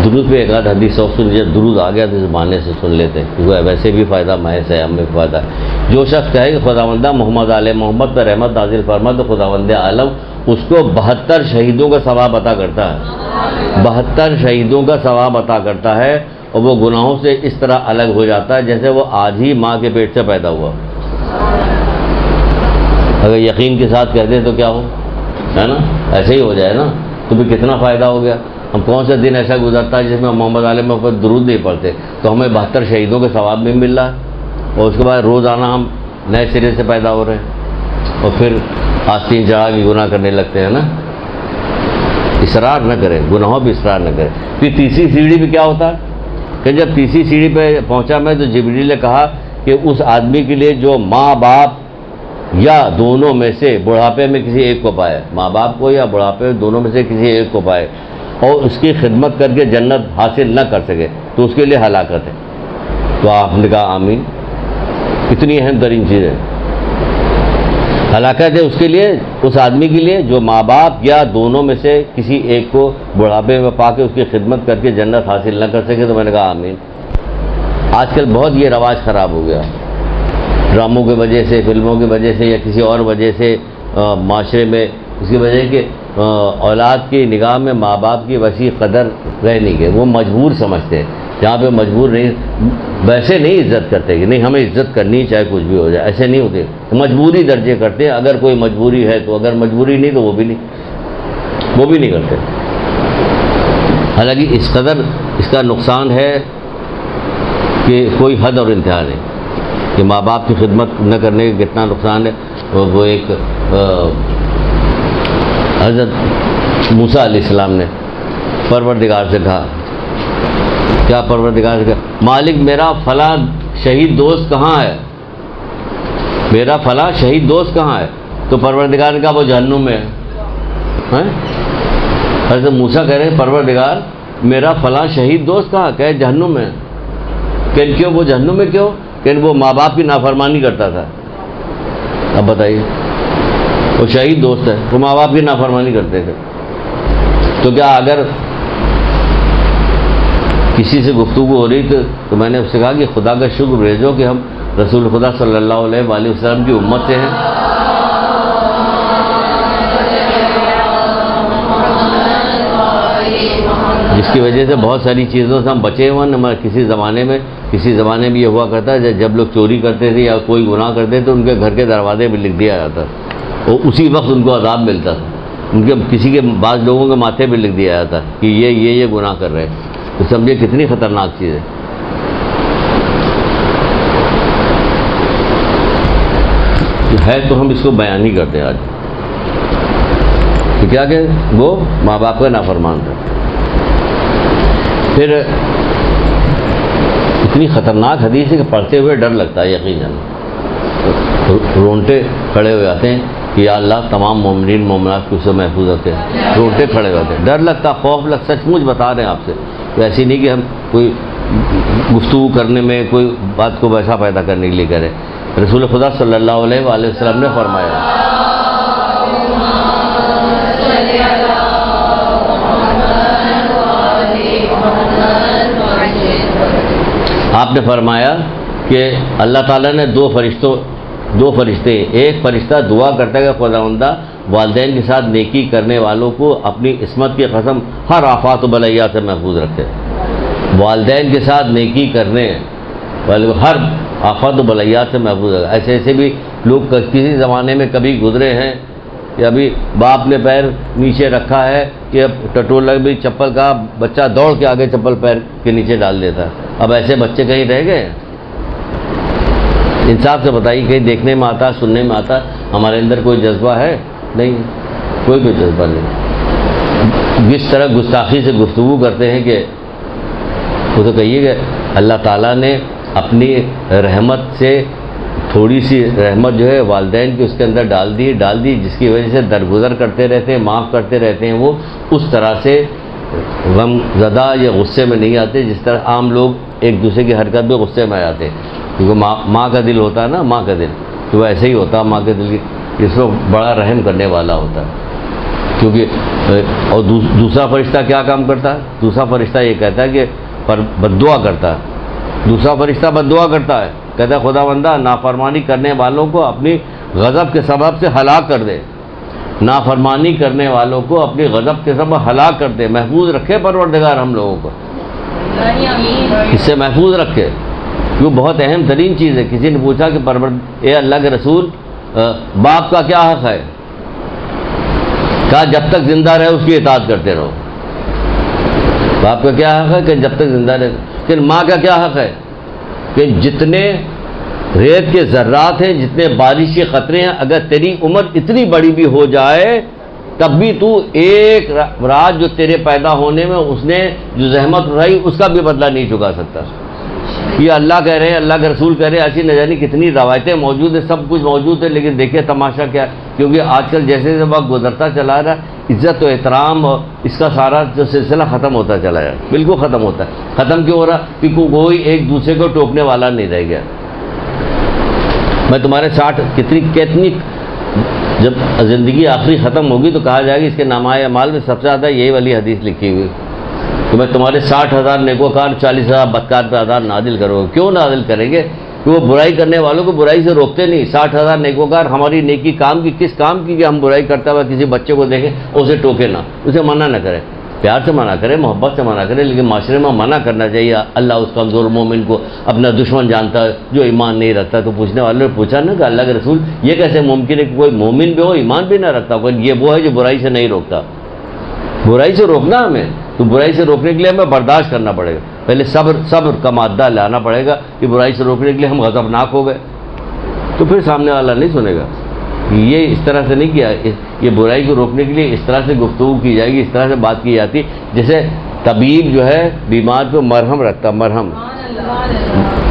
درود پہ ایک آدھ حدیث اور سن، جب درود آ گیا تو اس بہانے سے سن لیتے ہیں کیونکہ ویسے بھی فائدہ ماہ سیام میں فائدہ ہے. جو شخص کہے کہ خداوندہ محمد علیہ محمد پر رحمت نازل فرما تو خداوند عالم اس کو 72 شہیدوں کا ثواب عطا کرتا ہے. 72 شہیدوں کا ثواب عطا کرتا ہے اور وہ گناہوں سے اس طرح الگ ہو جاتا ہے جیسے وہ آج ہی ماں کے پیٹ سے پیدا ہوا. اگر یقین کے ساتھ کہتے ہیں تو کیا ہو، ہے نا، ایسے ہی ہو جائے نا تو پھر کتنا فائدہ ہو گیا. ہم کون سا دن ایسا گزرتا ہے جس میں محمد علیہ محمد پر درود نہیں پڑھتے تو ہمیں 72 شہیدوں کے ثواب بھی مل رہا ہے اور اس کے بعد روزانہ ہم نئے سرے سے پیدا ہو رہے ہیں اور پھر آستین چڑھا کے گناہ کرنے لگتے ہیں نا. اصرار نہ کریں، گناہوں پہ اصرار نہ کریں. پھر تیسری سیڑھی پہ کیا ہوتا ہے کہ جب تیسری سیڑھی پہ پہنچا میں تو جبریل نے کہا کہ اس آدمی کے لیے جو ماں باپ یا دونوں میں سے بڑھاپے میں کسی ایک کو پائے، ماں باپ کو یا بڑھاپے میں دونوں میں سے کسی ایک کو پائے اور اس کی خدمت کر کے جنت حاصل نہ کر سکے تو اس کے لیے ہلاکت ہے. تو آپ نے کہا آمین. اتنی اہم ترین چیز ہے. ہلاکت ہے اس کے لیے، اس آدمی کے لیے جو ماں باپ یا دونوں میں سے کسی ایک کو بڑھاپے میں پا کے اس کی خدمت کر کے جنت حاصل نہ کر سکے. تو میں نے کہا آمین. آج کل بہت یہ رواج خراب ہو گیا، ڈراموں کی وجہ سے، فلموں کی وجہ سے یا کسی اور وجہ سے معاشرے میں، اس کی وجہ کہ اولاد کی نگاہ میں ماں باپ کی ویسی قدر رہ نہیں گئی. وہ مجبور سمجھتے ہیں. جہاں پہ مجبور نہیں، ویسے نہیں عزت کرتے کہ نہیں ہمیں عزت کرنی چاہے کچھ بھی ہو جائے، ایسے نہیں ہوتے. مجبوری درجے کرتے ہیں. اگر کوئی مجبوری ہے تو، اگر مجبوری نہیں تو وہ بھی نہیں کرتے. حالانکہ اس قدر اس کا نقصان ہے کہ کوئی حد اور انتہا نہیں، کہ ماں باپ کی خدمت نہ کرنے کا کتنا نقصان ہے. وہ ایک حضرت موسیٰ علیہ السلام نے پروردگار سے کہا، کیا پروردگار سے کہا، مالک میرا فلاں شہید دوست کہاں ہے، میرا فلاں شہید دوست کہاں ہے؟ تو پروردگار نے کہا وہ جہنم میں ہے. حضرت موسیٰ کہہ رہے ہیں پروردگار میرا فلاں شہید دوست کہاں؟ کہ جہنم میں. کہ کیوں وہ جہنم میں کیوں؟ کہ وہ ماں باپ کی نافرمانی کرتا تھا. اب بتائیے، وہ شہید دوست ہے، وہ ماں باپ کی نافرمانی کرتے تھے. تو کیا اگر کسی سے گفتگو ہو رہی تو میں نے اس سے کہا کہ خدا کا شکر بھیجو کہ ہم رسول خدا صلی اللہ علیہ وآلہ وسلم کی امت سے ہیں. جس کی وجہ سے بہت ساری چیزوں سے ہم بچے ہوئے ہیں. کسی زمانے میں یہ ہوا کرتا ہے جب لوگ چوری کرتے تھے یا کوئی گناہ کرتے تو ان کے گھر کے دروازے پہ لکھ دیا جاتا اور اسی وقت ان کو عذاب ملتا تھا. ان کے کسی کے بعض لوگوں کے ماتھے پہ لکھ دیا جاتا کہ یہ گناہ کر رہے ہیں. تو سمجھے کتنی خطرناک چیز ہے. تو ہم اس کو بیان نہیں کرتے آج کہ کیا کہ وہ ماں باپ کا نافرمان تھا. پھر اتنی خطرناک حدیث ہے کہ پڑھتے ہوئے ڈر لگتا ہے. یقیناً رونٹے کھڑے ہو جاتے ہیں کہ یا اللہ تمام مومنین مومنات کو اس سے محفوظ رکھتے ہیں. رونٹے کھڑے ہو جاتے ہیں، ڈر لگتا، خوف لگتا. سچ مچ بتا رہے ہیں آپ سے. ایسی نہیں کہ ہم کوئی گفتگو کرنے میں کوئی بات کو ویسا پیدا کرنے کے لیے کریں. رسول خدا صلی اللہ علیہ وآلہ وسلم نے فرمایا، آپ نے فرمایا کہ اللہ تعالیٰ نے دو فرشتے، ایک فرشتہ دعا کرتا ہے کہ خداوندہ والدین کے ساتھ نیکی کرنے والوں کو اپنی عصمت کی قسم ہر آفات و بلیات سے محفوظ رکھے. والدین کے ساتھ نیکی کرنے والے کو ہر آفات و بلیات سے محفوظ رکھے. ایسے بھی لوگ کسی زمانے میں کبھی گزرے ہیں کہ ابھی باپ نے پیر نیچے رکھا ہے کہ اب ٹٹول بھی چپل کا بچہ دوڑ کے آگے چپل پیر کے نیچے ڈال دیتا ہے. اب ایسے بچے کہیں رہ گئے؟ انصاف سے بتائیے، کہیں دیکھنے میں آتا، سننے میں آتا؟ ہمارے اندر کوئی جذبہ ہے؟ نہیں، کوئی جذبہ نہیں. جس طرح گستاخی سے گفتگو کرتے ہیں کہ وہ تو کہیے کہ اللہ تعالیٰ نے اپنی رحمت سے تھوڑی سی رحمت جو ہے والدین کی اس کے اندر ڈال دی جس کی وجہ سے درگزر کرتے رہتے ہیں، معاف کرتے رہتے ہیں. وہ اس طرح سے غم زدہ یا غصے میں نہیں آتے جس طرح عام لوگ ایک دوسرے کی حرکت میں غصے میں آ جاتے ہیں. کیونکہ ماں کا دل ہوتا ہے نا، ماں کا دل تو وہ ایسے ہی ہوتا ہے. ماں کے دل اس میں بڑا رحم کرنے والا ہوتا ہے. کیونکہ اور دوسرا فرشتہ کیا کام کرتا ہے؟ دوسرا فرشتہ یہ کہتا ہے کہ بد دعا کرتا ہے. دوسرا فرشتہ بد دعا کرتا ہے، کہتا ہے خداوندہ نافرمانی کرنے والوں کو اپنی غضب کے سبب سے ہلاک کر دے. نافرمانی کرنے والوں کو اپنی غضب کے سبب ہلاک کر دے. محفوظ رکھے پروردگار ہم لوگوں کو، اس سے محفوظ رکھے. وہ بہت اہم ترین چیز ہے. کسی نے پوچھا کہ اے اللہ کے رسول باپ کا کیا حق ہے؟ کہا جب تک زندہ رہے اس کی اطاعت کرتے رہو. باپ کا کیا حق ہے؟ کہ جب تک زندہ رہے. کہ ماں کا کیا حق ہے؟ کہ جتنے ریت کے ذرات ہیں، جتنے بارش کے قطرے ہیں، اگر تیری عمر اتنی بڑی بھی ہو جائے تب بھی تو ایک رات جو تیرے پیدا ہونے میں اس نے جو زحمت اٹھائی اس کا بھی بدلہ نہیں چکا سکتا. یہ اللہ کہہ رہے ہیں، اللہ کے رسول کہہ رہے ہیں. ایسی نہ جانے کتنی روایتیں موجود ہیں، سب کچھ موجود ہے، لیکن دیکھیں تماشا کیا. کیونکہ آج کل جیسے وقت گزرتا چلا رہا ہے، عزت و احترام اور اس کا سارا جو سلسلہ ختم ہوتا چلا جائے. بالکل ختم ہوتا ہے. ختم کیوں ہو رہا؟ کیونکہ کوئی ایک دوسرے کو ٹوکنے والا نہیں رہ گیا. میں تمہارے ساتھ کتنی جب زندگی آخری ختم ہوگی تو کہا جائے گا اس کے نامۂ اعمال میں سب سے زیادہ یہی والی حدیث لکھی ہوئی کہ میں تمہارے 60,000 نیکوکار 40,000 بدکار پہ عذاب نازل کروں گا. کیوں نازل کریں گے؟ کہ وہ برائی کرنے والوں کو برائی سے روکتے نہیں. 60,000 نیکوکار ہماری نیکی کام کی کس کام کی کہ ہم برائی کرتا ہوا کسی بچے کو دیکھیں اور اسے ٹوکے نہ, اسے منع نہ کریں, پیار سے منع کرے, محبت سے منع کرے, لیکن معاشرے میں منع کرنا چاہیے. اللہ اس کمزور مومن کو اپنا دشمن جانتا ہے جو ایمان نہیں رکھتا. تو پوچھنے والوں نے پوچھا نا کہ اللہ کے رسول یہ کیسے ممکن ہے کہ کوئی مومن بھی ہو ایمان بھی نہ رکھتا ہو, یہ وہ ہے جو برائی سے نہیں روکتا. برائی سے روکنا ہمیں, تو برائی سے روکنے کے لیے ہمیں برداشت کرنا پڑے گا. پہلے صبر کا مادہ لانا پڑے گا کہ برائی سے روکنے کے لیے ہم غضبناک ہو گئے تو پھر سامنے والا نہیں سنے گا. یہ اس طرح سے نہیں کیا, یہ برائی کو روکنے کے لیے اس طرح سے گفتگو کی جائے گی, اس طرح سے بات کی جاتی جیسے طبیب جو ہے بیمار پہ مرہم رکھتا, مرہم,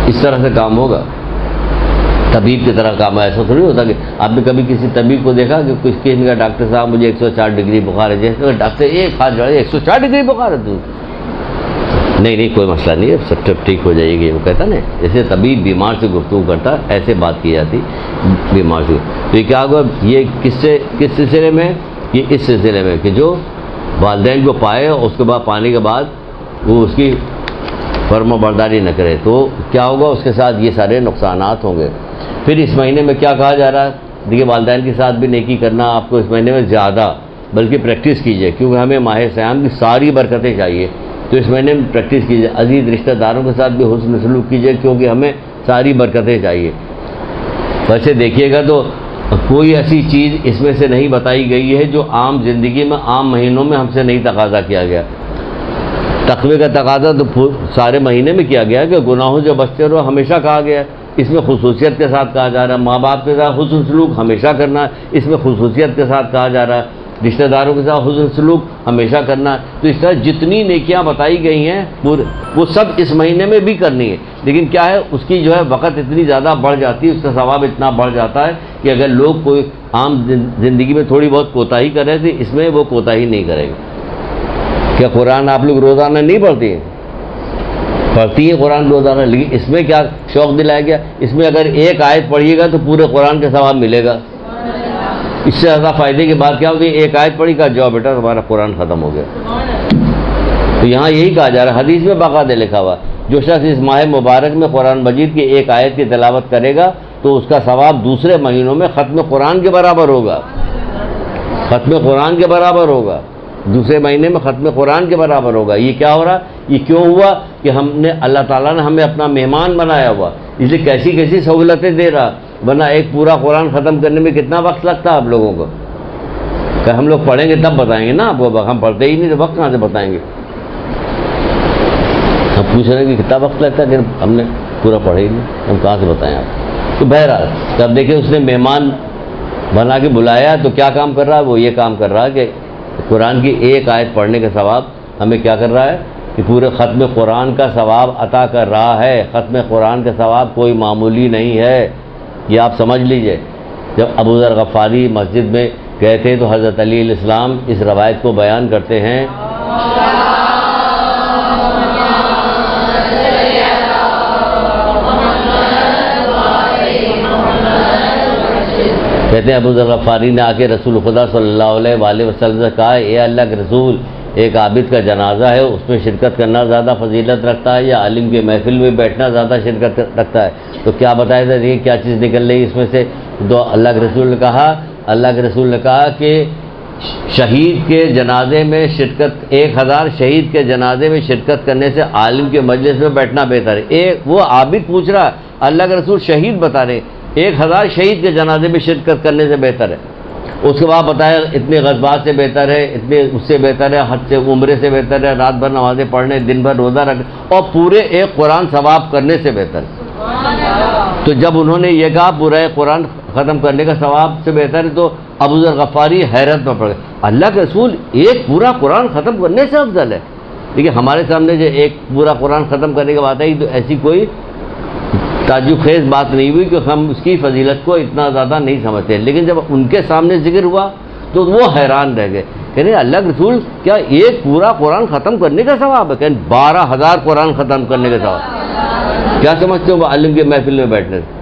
اس طرح سے کام ہوگا. طبیب کی طرح کام ایسا تھوڑی ہوتا کہ آپ نے کبھی کسی طبیب کو دیکھا کہ کچھ کہنے کا ڈاکٹر صاحب مجھے 104 ڈگری بخار ہے, جیسے ڈاکٹر ایک ہاتھ جوڑے 104 ڈگری بخار ہے تو نہیں کوئی مسئلہ نہیں ہے, سب ٹھیک ہو جائے گی. وہ کہتا نا جیسے طبیب بیمار سے گفتگو کرتا ایسے بات کی جاتی بیمار سے. تو یہ کیا ہوگا, یہ کس سلسلے میں, یہ اس سلسلے میں کہ جو والدین کو پائے اور اس کے بعد پانے کے بعد وہ اس کی فرما برداری نہ کرے تو کیا ہوگا, اس کے ساتھ یہ سارے نقصانات ہوں گے. پھر اس مہینے میں کیا کہا جا رہا ہے, دیکھیے والدین کے ساتھ بھی نیکی کرنا آپ کو اس مہینے میں زیادہ بلکہ پریکٹس کیجیے, کیونکہ ہمیں ماہ صیام کی ساری برکتیں چاہیے. تو اس مہینے میں پریکٹس کیجیے, عزیز رشتہ داروں کے ساتھ بھی حسن سلوک کیجیے کیونکہ ہمیں ساری برکتیں چاہیے. ویسے دیکھیے گا تو کوئی ایسی چیز اس میں سے نہیں بتائی گئی ہے جو عام زندگی میں عام مہینوں میں ہم سے نہیں تقاضا کیا گیا. تقوی کا تقاضا تو سارے مہینے میں کیا گیا کہ گناہوں سے بچتے رہو, ہمیشہ کہا گیا. اس میں خصوصیت کے ساتھ کہا جا رہا ہے ماں باپ کے ساتھ حسن سلوک ہمیشہ کرنا, اس میں خصوصیت کے ساتھ کہا جا رہا ہے رشتہ داروں کے ساتھ حسن سلوک ہمیشہ کرنا. تو اس طرح جتنی نیکیاں بتائی گئی ہیں وہ سب اس مہینے میں بھی کرنی ہے. لیکن کیا ہے, اس کی جو ہے وقت اتنی زیادہ بڑھ جاتی ہے, اس کا ثواب اتنا بڑھ جاتا ہے کہ اگر لوگ کوئی عام زندگی میں تھوڑی بہت کوتاہی کر رہے تھے اس میں وہ کوتاہی نہیں کرے گا. کیا قرآن آپ لوگ روزانہ نہیں پڑھتی ہیں؟ پڑھتی ہیں قرآن روزانہ, لیکن اس میں کیا شوق دلایا گیا, اس میں اگر ایک آیت پڑھیے گا تو پورے قرآن کا ثواب ملے گا. اس سے زیادہ فائدے کی بات کیا ہوتی ہے, ایک آیت پڑھی کا جاؤ بیٹا تمہارا قرآن ختم ہو گیا. تو یہاں یہی کہا جا رہا ہے, حدیث میں باقاعدہ لکھا ہوا جو شخص اس ماہ مبارک میں قرآن مجید کی ایک آیت کی تلاوت کرے گا تو اس کا ثواب دوسرے مہینوں میں ختم قرآن کے برابر ہوگا. ختم قرآن کے برابر ہوگا, دوسرے مہینے میں ختم قرآن کے برابر ہوگا. یہ کیا ہو رہا, یہ کیوں ہوا کہ ہم نے اللہ تعالیٰ نے ہمیں اپنا مہمان بنایا ہوا, اس لیے کیسی کیسی سہولتیں دے رہا. ورنہ ایک پورا قرآن ختم کرنے میں کتنا وقت لگتا ہے آپ لوگوں کو, کہ ہم لوگ پڑھیں گے تب بتائیں گے نا آپ کو, ہم پڑھتے ہی نہیں تو وقت کہاں سے بتائیں گے. ہم پوچھ رہے ہیں کہ کتنا وقت لگتا ہے کہ ہم نے پورا پڑھا ہی نہیں, ہم کہاں سے بتائیں آپ. تو بہرحال جب دیکھیں اس نے مہمان بنا کے بلایا تو کیا کام کر رہا ہے, وہ یہ کام کر رہا ہے کہ قرآن کی ایک آیت پڑھنے کا ثواب ہمیں کیا کر رہا ہے کہ پورے ختم قرآن کا ثواب عطا کر رہا ہے. ختم قرآن کا ثواب کوئی معمولی نہیں ہے, یہ آپ سمجھ لیجئے. جب ابو ذر غفاری مسجد میں گئے تھے تو حضرت علی علیہ السلام اس روایت کو بیان کرتے ہیں, کہتے ہیں ابو ذر غفاری نے آ کے رسول خدا صلی اللہ علیہ وآلہ وسلم سے کہا, اے اللہ کے رسول, ایک عابد کا جنازہ ہے, اس میں شرکت کرنا زیادہ فضیلت رکھتا ہے یا عالم کے محفل میں بیٹھنا زیادہ شرکت رکھتا ہے؟ تو کیا بتایا تھا, یہ کیا چیز نکل رہی اس میں سے؟ تو اللہ کے رسول نے کہا کہ شہید کے جنازے میں شرکت, 1000 شہید کے جنازے میں شرکت کرنے سے عالم کے مجلس میں بیٹھنا بہتر ہے. وہ عابد پوچھ رہا, اللہ کے رسول شہید بتا رہے 1000 شہید کے جنازے میں شرکت کرنے سے بہتر ہے. اس کے بعد بتایا اتنے غزوات سے بہتر ہے, اتنے اس سے بہتر ہے, حج سے عمرے سے بہتر ہے, رات بھر نمازیں پڑھنے, دن بھر روزہ رکھنے اور پورے ایک قرآن ثواب کرنے سے بہتر ہے. تو جب انہوں نے یہ کہا پورا ایک قرآن ختم کرنے کا ثواب سے بہتر ہے تو ابو ذر غفاری حیرت میں پڑ گئے, اللہ کے رسول ایک پورا قرآن ختم کرنے سے افضل ہے. لیکن ہمارے سامنے جو ایک پورا قرآن ختم کرنے کی بات آئی تو ایسی کوئی تعجب خیز بات نہیں ہوئی کہ ہم اس کی فضیلت کو اتنا زیادہ نہیں سمجھتے. لیکن جب ان کے سامنے ذکر ہوا تو وہ حیران رہ گئے, کہہ رہے اللہ کے رسول کیا ایک پورا قرآن ختم کرنے کا ثواب ہے؟ کہ 12000 قرآن ختم کرنے کا ثواب. کیا سمجھتے ہو عالم کے محفل میں بیٹھنے سے؟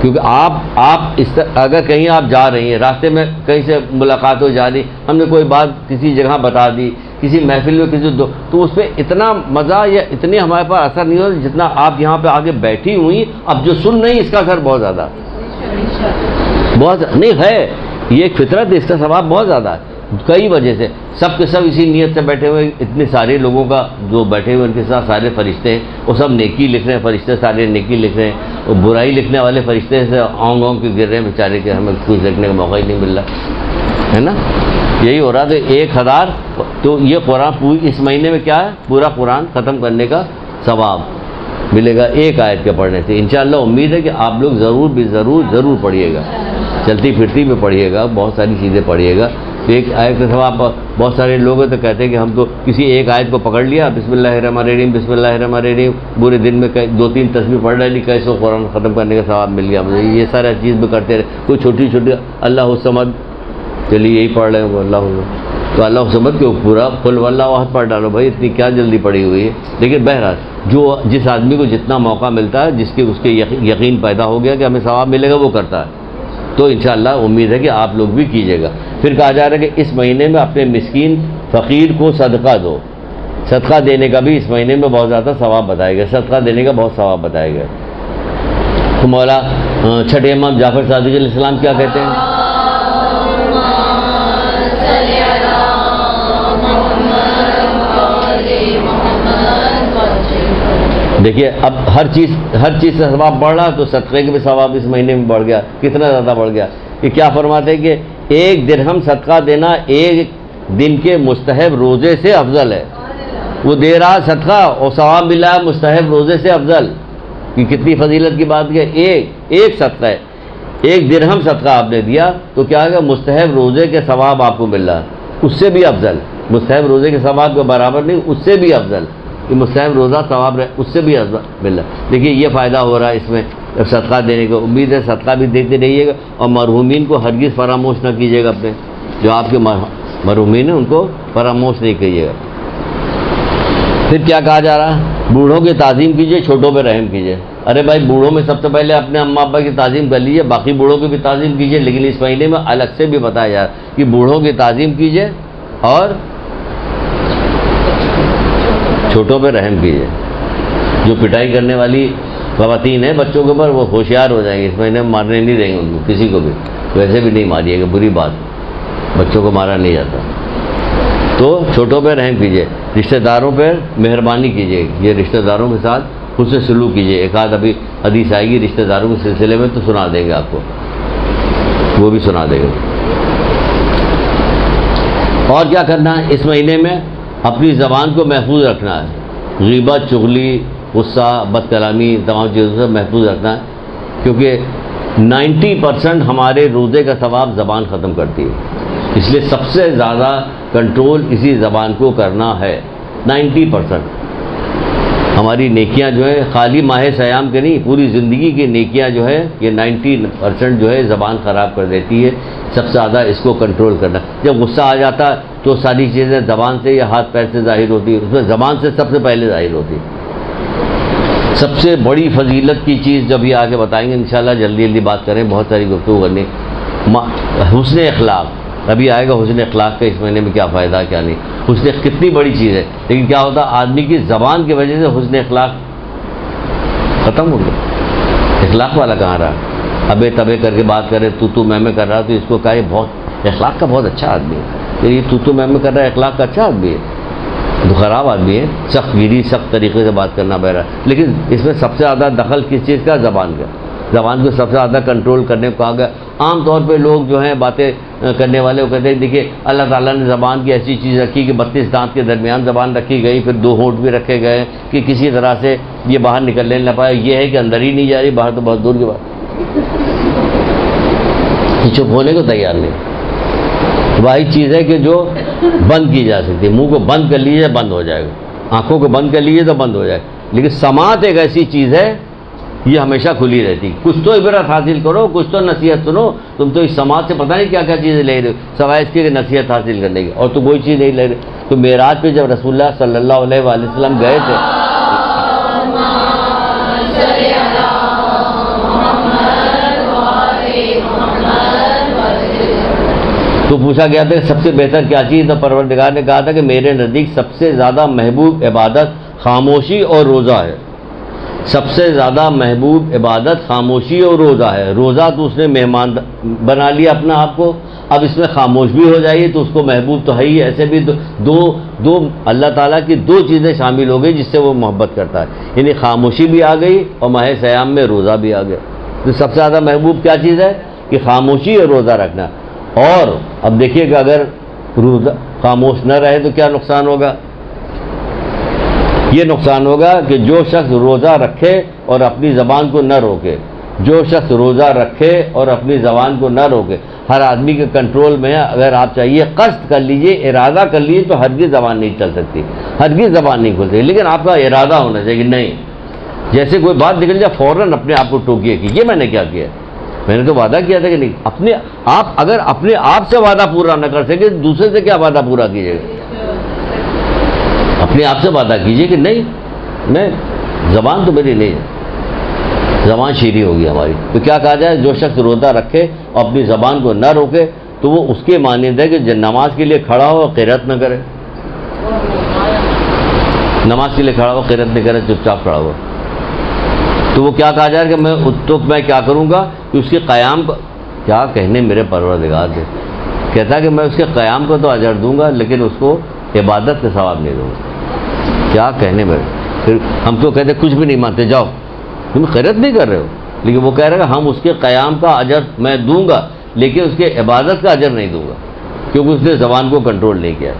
کیونکہ آپ اگر کہیں آپ جا رہی ہیں, راستے میں کہیں سے ملاقات ہو جا رہی, ہم نے کوئی بات کسی جگہ بتا دی کسی محفل میں کسی تو اس پہ اتنا مزہ یا اتنی ہمارے پاس اثر نہیں ہوتا جتنا آپ یہاں پہ آگے بیٹھی ہوئی. اب جو سن رہی اس کا اثر بہت زیادہ نہیں ہے, یہ ایک فطرت ہے, اس کا ثواب بہت زیادہ ہے کئی وجہ سے. سب کے سب اسی نیت سے بیٹھے ہوئے, اتنے سارے لوگوں کا جو بیٹھے ہوئے ان کے ساتھ سارے فرشتے ہیں, وہ سب نیکی لکھ رہے ہیں, فرشتے سارے نیکی لکھ رہے ہیں, اور برائی لکھنے والے فرشتے سے اونگ اونگ کے گر رہے ہیں بیچارے کے, ہمیں کچھ لکھنے کا موقع ہی نہیں مل رہا ہے نا. یہی ہو رہا تو 1000 تو یہ قرآن اس مہینے میں کیا ہے, پورا قرآن ختم کرنے کا ثواب ملے گا ایک آیت کے پڑھنے سے. انشاءاللہ امید ہے کہ آپ لوگ ضرور پڑھیے گا, چلتی پھرتی میں پڑھیے گا, بہت ساری چیزیں پڑھیے گا. تو ایک آیت کا ثواب, بہت سارے لوگ تو کہتے ہیں کہ ہم تو کسی ایک آیت کو پکڑ لیا, بسم اللہ الرحمن الرحیم بسم اللہ الرحمن الرحیم, پورے دن میں 2-3 تسبیح پڑھ رہے, نہیں کیسے قرآن ختم کرنے کا ثواب مل گیا مجھے, یہ سارا چیز بھی کرتے رہے. کوئی چھوٹی چھوٹی اللہ الصمد, چلیے یہی پڑھ رہے ہیں اللہ, تو اللہ الصمد کے پورا قل واللہ احد پڑھ ڈالو بھائی, اتنی کیا جلدی پڑھی ہوئی ہے. لیکن بہرحال جس آدمی کو جتنا موقع ملتا ہے, جس کے اس کے یقین پیدا ہو گیا کہ ہمیں ثواب ملے گا, وہ کرتا ہے. تو انشاءاللہ امید ہے کہ آپ لوگ بھی کیجیے گا. پھر کہا جا رہا ہے کہ اس مہینے میں اپنے مسکین فقیر کو صدقہ دو. صدقہ دینے کا بھی اس مہینے میں بہت زیادہ ثواب بتایا گیا, صدقہ دینے کا بہت ثواب بتایا گیا. تو مولا چھٹے امام جعفر صادق علیہ السلام کیا کہتے ہیں, دیکھیے اب ہر چیز سے ثواب بڑھ رہا, تو صدقے کے بھی ثواب اس مہینے میں بڑھ گیا. کتنا زیادہ بڑھ گیا کہ کیا فرماتے ہیں کہ 1 درہم صدقہ دینا 1 دن کے مستحب روزے سے افضل ہے. وہ دے رہا صدقہ اور ثواب ملا ہے مستحب روزے سے افضل. کہ کتنی فضیلت کی بات ہے, ایک صدقہ ہے, 1 درہم صدقہ آپ نے دیا تو کیا ہے, مستحب روزے کے ثواب آپ کو مل رہا, اس سے بھی افضل. مستحب روزے کے ثواب کے برابر نہیں, اس سے بھی افضل. کہ مستحب روزہ ثواب رہے, اس سے بھی مل رہا. دیکھیے یہ فائدہ ہو رہا ہے اس میں صدقہ دینے کا. امید ہے صدقہ بھی دیتے رہیے گا, اور مرحومین کو ہرگز فراموش نہ کیجیے گا. اپنے جو آپ کے مرحومین ہیں ان کو فراموش نہیں کیجیے گا. پھر کیا کہا جا رہا ہے, بوڑھوں کی تعظیم کیجیے, چھوٹوں پہ رحم کیجیے. ارے بھائی بوڑھوں میں سب سے پہلے اپنے اماں ابا کی تعظیم کر لیجیے, باقی بوڑھوں کی بھی تعظیم کیجیے. لیکن اس مہینے میں الگ سے بھی بتایا جا رہا ہے کہ بوڑھوں کی تعظیم کیجیے اور چھوٹوں پہ رحم کیجیے. جو پٹائی کرنے والی خواتین ہیں بچوں کے اوپر, وہ ہوشیار ہو جائیں گے, اس مہینے میں مارنے نہیں دیں گے ان کو, کسی کو بھی. ویسے بھی نہیں ماریے گا, بری بات, بچوں کو مارا نہیں جاتا. تو چھوٹوں پہ رحم کیجیے, رشتہ داروں پہ مہربانی کیجیے. یہ رشتہ داروں کے ساتھ حسن سلوک کیجیے. ایک آدھ ابھی حدیث آئے گی رشتہ داروں کے سلسلے میں, تو سنا دیں گے آپ کو, وہ بھی سنا دیں گے. اور کیا کرنا ہے اس مہینے میں, اپنی زبان کو محفوظ رکھنا ہے. غیبت, چغلی, غصہ, بد کلامی, تمام چیزوں سے محفوظ رکھنا ہے. کیونکہ 90% ہمارے روزے کا ثواب زبان ختم کرتی ہے. اس لیے سب سے زیادہ کنٹرول اسی زبان کو کرنا ہے. 90% ہماری نیکیاں جو ہے, خالی ماہ سیام کے نہیں, پوری زندگی کی نیکیاں جو ہے, یہ 90% جو ہے زبان خراب کر دیتی ہے. سب سے زیادہ اس کو کنٹرول کرنا. جب غصہ آ جاتا تو ساری چیزیں زبان سے یا ہاتھ پیر سے ظاہر ہوتی ہے, اس میں زبان سے سب سے پہلے ظاہر ہوتی ہے. سب سے بڑی فضیلت کی چیز جب یہ آگے بتائیں گے انشاءاللہ, جلدی بات کریں, بہت ساری گفتگو کرنی. حسن اخلاق ابھی آئے گا. حسن اخلاق کا اس مہینے میں کیا فائدہ کیا نہیں. حسن کتنی بڑی چیز ہے, لیکن کیا ہوتا آدمی کی زبان کی وجہ سے حسن اخلاق ختم ہو گیا. اخلاق والا کہاں رہا, ابے تبے کر کے بات کرے, تو میں کر رہا, تو اس کو کہا یہ بہت اخلاق کا بہت اچھا آدمی ہے. یہ تو میں کر رہا ہے, اخلاق کا اچھا آدمی ہے, تو خراب آدمی ہے. سخت گیری, سخت طریقے سے بات کرنا بہرا. لیکن اس میں سب سے زیادہ دخل کس چیز کا, زبان کا. زبان کو سب سے زیادہ کنٹرول کرنے کو کہا گیا. عام طور پہ لوگ جو ہیں باتیں کرنے والے وہ کہتے ہیں دیکھیے اللہ تعالیٰ نے زبان کی ایسی چیز رکھی کہ 32 دانت کے درمیان زبان رکھی گئی, پھر 2 ہونٹ بھی رکھے گئے کہ کسی طرح سے یہ باہر نکلنے نہ پائے. یہ ہے کہ اندر ہی نہیں جا رہی, باہر تو بہت دور کی بات. چپ ہونے کو تیار نہیں. وہی چیز ہے کہ جو بند کی جا سکتی ہے. منہ کو بند کر لیجیے بند ہو جائے گا, آنکھوں کو بند کر لیجیے تو بند ہو جائے گا. لیکن سماعت ایک ایسی چیز ہے یہ ہمیشہ کھلی رہتی. کچھ تو عبرت حاصل کرو, کچھ تو نصیحت سنو. تم تو اس سماعت سے پتہ نہیں کیا کیا چیزیں لے رہے ہو, سوائے اس کی نصیحت حاصل کرنے کی, اور تو کوئی چیز نہیں لے رہے. تو معراج پہ جب رسول اللہ صلی اللہ علیہ وآلہ وسلم گئے تھے, تو تو پوچھا گیا تھا کہ سب سے بہتر کیا چیز؟ تو پروردگار نے کہا تھا کہ میرے نزدیک سب سے زیادہ محبوب عبادت خاموشی اور روزہ ہے. سب سے زیادہ محبوب عبادت خاموشی اور روزہ ہے. روزہ تو اس نے مہمان بنا لیا اپنا آپ کو، اب اس میں خاموش بھی ہو جائیے تو اس کو محبوب تو ہے ہی. ایسے بھی دو اللہ تعالیٰ کی دو چیزیں شامل ہو گئی جس سے وہ محبت کرتا ہے، یعنی خاموشی بھی آ گئی اور ماہ صیام میں روزہ بھی آ گیا. تو سب سے زیادہ محبوب کیا چیز ہے؟ کہ خاموشی اور روزہ رکھنا. اور اب دیکھیے کہ اگر روزہ خاموش نہ رہے تو کیا نقصان ہوگا؟ یہ نقصان ہوگا کہ جو شخص روزہ رکھے اور اپنی زبان کو نہ روکے، جو شخص روزہ رکھے اور اپنی زبان کو نہ روکے، ہر آدمی کے کنٹرول میں ہے. اگر آپ چاہیے قصد کر لیجئے، ارادہ کر لیجئے تو ہرگز زبان نہیں چل سکتی، ہرگز زبان نہیں کھل سکتی. لیکن آپ کا ارادہ ہونا چاہیے کہ نہیں، جیسے کوئی بات نکل جائے فوراً اپنے آپ کو ٹوکیے کہ یہ میں نے کیا کیا، میں نے تو وعدہ کیا تھا کہ نہیں. اگر اپنے آپ سے وعدہ پورا نہ کر سکے دوسرے سے کیا وعدہ پورا کیجیے گا؟ اپنے آپ سے وعدہ کیجیے کہ نہیں، میں زبان تو میری نہیں ہے، زبان شیریں ہوگی ہماری. تو کیا کہا جائے؟ جو شخص روزہ رکھے اور اپنی زبان کو نہ روکے تو وہ اس کے مانند ہے کہ نماز کے لیے کھڑا ہو اور قرات نہ کرے. نماز کے لیے کھڑا ہو قرات نہ کرے، چپ چاپ کھڑا ہو. تو وہ کیا کہا جائے کہ میں کیا کروں گا کہ اس کے قیام کو، کیا کہنے میرے پروردگار سے، کہتا کہ میں اس کے قیام کو تو اجر دوں گا لیکن اس کو عبادت کا ثواب نہیں دوں گا. کیا کہنے میرے، پھر ہم تو کہتے کچھ بھی نہیں مانتے، جاؤ تم خیرت نہیں کر رہے ہو. لیکن وہ کہہ رہے ہیں ہم اس کے قیام کا اجر میں دوں گا لیکن اس کے عبادت کا اجر نہیں دوں گا، کیونکہ اس نے زبان کو کنٹرول نہیں کیا،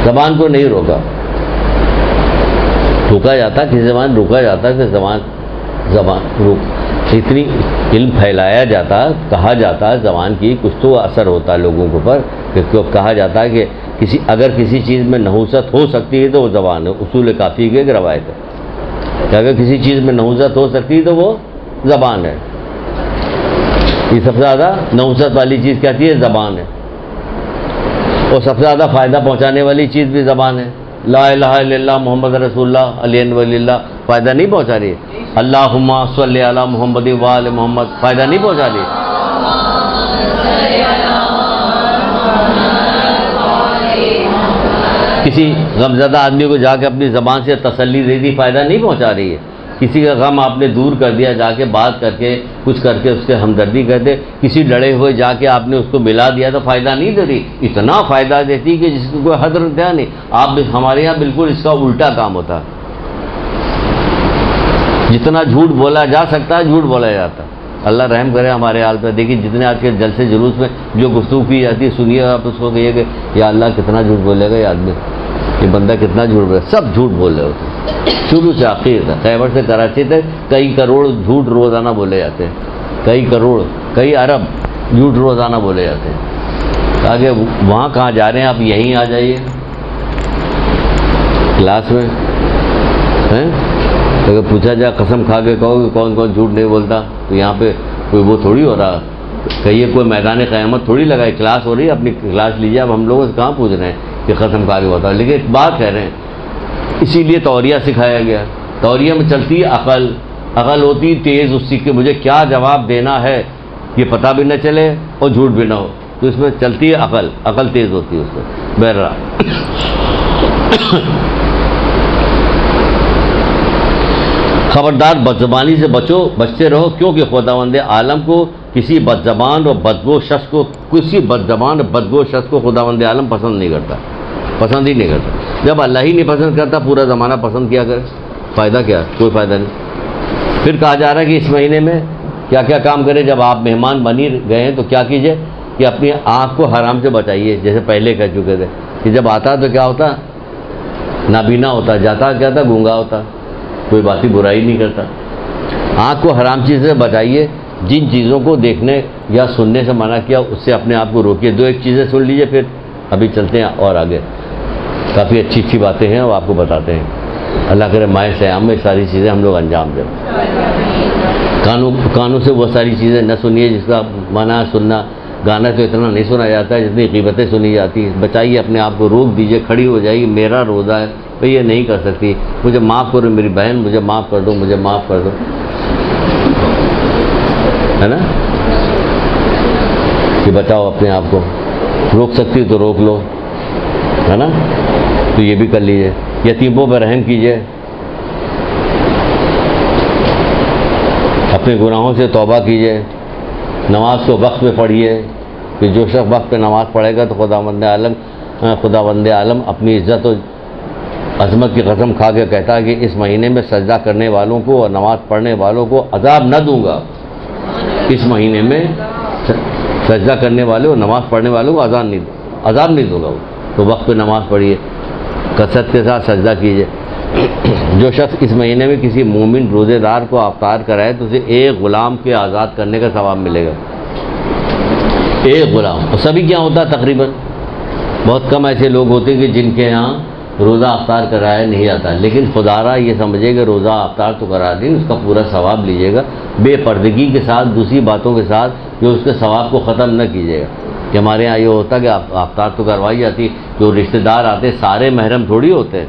زبان کو نہیں روکا. روکا جاتا کسی زبان روکا جاتا کہ زبان اتنی علم پھیلایا جاتا، کہا جاتا ہے زبان کی کچھ تو اثر ہوتا ہے لوگوں کے اوپر. کہا جاتا ہے کہ اگر کسی چیز میں نحوست ہو سکتی ہے تو وہ زبان ہے. اصول کافی کی ایک روایت ہے کہ اگر کسی چیز میں نحوست ہو سکتی ہے تو وہ زبان ہے. یہ سب سے زیادہ نحوست والی چیز کہتی ہے زبان ہے، اور سب سے زیادہ فائدہ پہنچانے والی چیز بھی زبان ہے. لا الہ الا اللہ محمد رسول اللہ علیہ ولی اللہ فائدہ نہیں پہنچا رہی ہے. اللہم صلی علی محمد وآل محمد فائدہ نہیں پہنچا رہی ہے. کسی غمزدہ آدمی کو جا کے اپنی زبان سے تسلی دے دی، فائدہ نہیں پہنچا رہی ہے. کسی کا غم آپ نے دور کر دیا، جا کے بات کر کے کچھ کر کے اس کے ہمدردی کر دے. کسی ڈرے ہوئے جا کے آپ نے اس کو ملا دیا تو فائدہ نہیں دے رہی. اتنا فائدہ دیتی کہ جس کو کوئی حد رکھتا نہیں. ہمارے یہاں بالکل اس کا الٹا کام ہوتا ہے. جتنا جھوٹ بولا جا سکتا ہے جھوٹ بولا جاتا ہے. اللہ رحم کرے ہمارے حال پہ. دیکھیے جتنے آج کے جلسے جلوس میں جو گفتگو کی جاتی ہے سنیے آپ اس کو کہیے کہ یا اللہ کتنا جھوٹ بولے گا یہ آدمی، یہ بندہ کتنا جھوٹ بولے. سب جھوٹ بول رہے ہوتے ہیں شروع سے آخر تک. خیبر سے کراچی تک کئی کروڑ جھوٹ روزانہ بولے جاتے ہیں، کئی کروڑ کئی ارب جھوٹ روزانہ بولے جاتے ہیں. آگے وہاں کہاں جا رہے ہیں آپ؟ یہیں آ جائیے کلاس میں. اگر پوچھا جائے قسم کھا کے کہو کہ کون کون جھوٹ نہیں بولتا تو یہاں پہ کوئی وہ تھوڑی ہو رہا، کہیے کوئی میدان قیامت تھوڑی لگائے. کلاس ہو رہی ہے، اپنی کلاس لیجیے. اب ہم لوگوں سے کہاں پوچھ رہے ہیں کہ قسم کھا کے بتاؤ، لیکن ایک بات کہہ رہے ہیں. اسی لیے توریہ سکھایا گیا. توریہ میں چلتی ہے عقل ہوتی تیز، اس سے کہ مجھے کیا جواب دینا ہے یہ پتہ بھی نہ چلے اور جھوٹ بھی نہ ہو. تو اس میں چلتی ہے عقل تیز ہوتی ہے اس میں. بہرحال خبردار بد زبانی سے بچتے رہو، کیونکہ خداوند عالم کو کسی بد زبان اور بدگو شخص کو خداوند عالم پسند نہیں کرتا، پسند ہی نہیں کرتا. جب اللہ ہی نہیں پسند کرتا پورا زمانہ پسند کیا کرے، فائدہ کیا؟ کوئی فائدہ نہیں. پھر کہا جا رہا ہے کہ اس مہینے میں کیا کیا کام کرے. جب آپ مہمان بنی گئے ہیں تو کیا کیجئے کہ اپنی آنکھ کو حرام سے بچائیے. جیسے پہلے کہہ چکے تھے کہ جب آتا تو کیا ہوتا؟ نابینا ہوتا. جاتا کیا تھا؟ گونگا ہوتا. کوئی باتی برائی نہیں کرتا. آنکھ کو حرام چیز سے بچائیے. جن چیزوں کو دیکھنے یا سننے سے منع کیا اس سے اپنے آپ کو روکیے. 2-1 چیزیں سن لیجئے پھر ابھی چلتے ہیں اور آگے. کافی اچھی باتیں ہیں وہ آپ کو بتاتے ہیں. اللہ کرے ماہ صیام میں ساری چیزیں ہم لوگ انجام دیں. کانوں سے وہ ساری چیزیں نہ سنیے جس کا منع سننا. گانا تو اتنا نہیں سنا جاتا ہے جتنی غیبتیں سنی جاتی ہیں. بچائیے اپنے آپ کو، روک دیجئے. کھڑی ہو جائیے، میرا روزہ ہے بھئی یہ نہیں کر سکتی، مجھے معاف کرو میری بہن، مجھے معاف کر دو، مجھے معاف کر دو، ہے نا. کہ بچاؤ اپنے آپ کو. روک سکتی تو روک لو، ہے نا، تو یہ بھی کر لیجئے. یتیموں پہ رحم کیجئے، اپنے گناہوں سے توبہ کیجئے، نماز کو وقت پہ پڑھیے، کہ جو شخص وقت پہ نماز پڑھے گا تو خداوند عالم اپنی عزت و عظمت کی قسم کھا کے کہتا ہے کہ اس مہینے میں سجدہ کرنے والوں کو اور نماز پڑھنے والوں کو عذاب نہ دوں گا. اس مہینے میں سجدہ کرنے والے اور نماز پڑھنے والوں کو عذاب نہیں دوں گا. تو وقت پہ نماز پڑھیے، کثرت کے ساتھ سجدہ کیجیے. جو شخص اس مہینے میں کسی مومن روزے دار کو افطار کرائے تو اسے ایک غلام کے آزاد کرنے کا ثواب ملے گا. ایک غلام. اور سبھی کیا ہوتا ہے تقریباً، بہت کم ایسے لوگ ہوتے ہیں کہ جن کے ہاں روزہ افطار کرایا نہیں آتا، لیکن خدا را یہ سمجھے کہ روزہ افطار تو کرا دیں، اس کا پورا ثواب لیجیے گا، بے پردگی کے ساتھ، دوسری باتوں کے ساتھ، جو اس کے ثواب کو ختم نہ کیجیے گا. کہ ہمارے ہاں یہ ہوتا کہ افطار تو کروائی جاتی، جو رشتہ دار آتے سارے محرم تھوڑی ہوتے ہیں،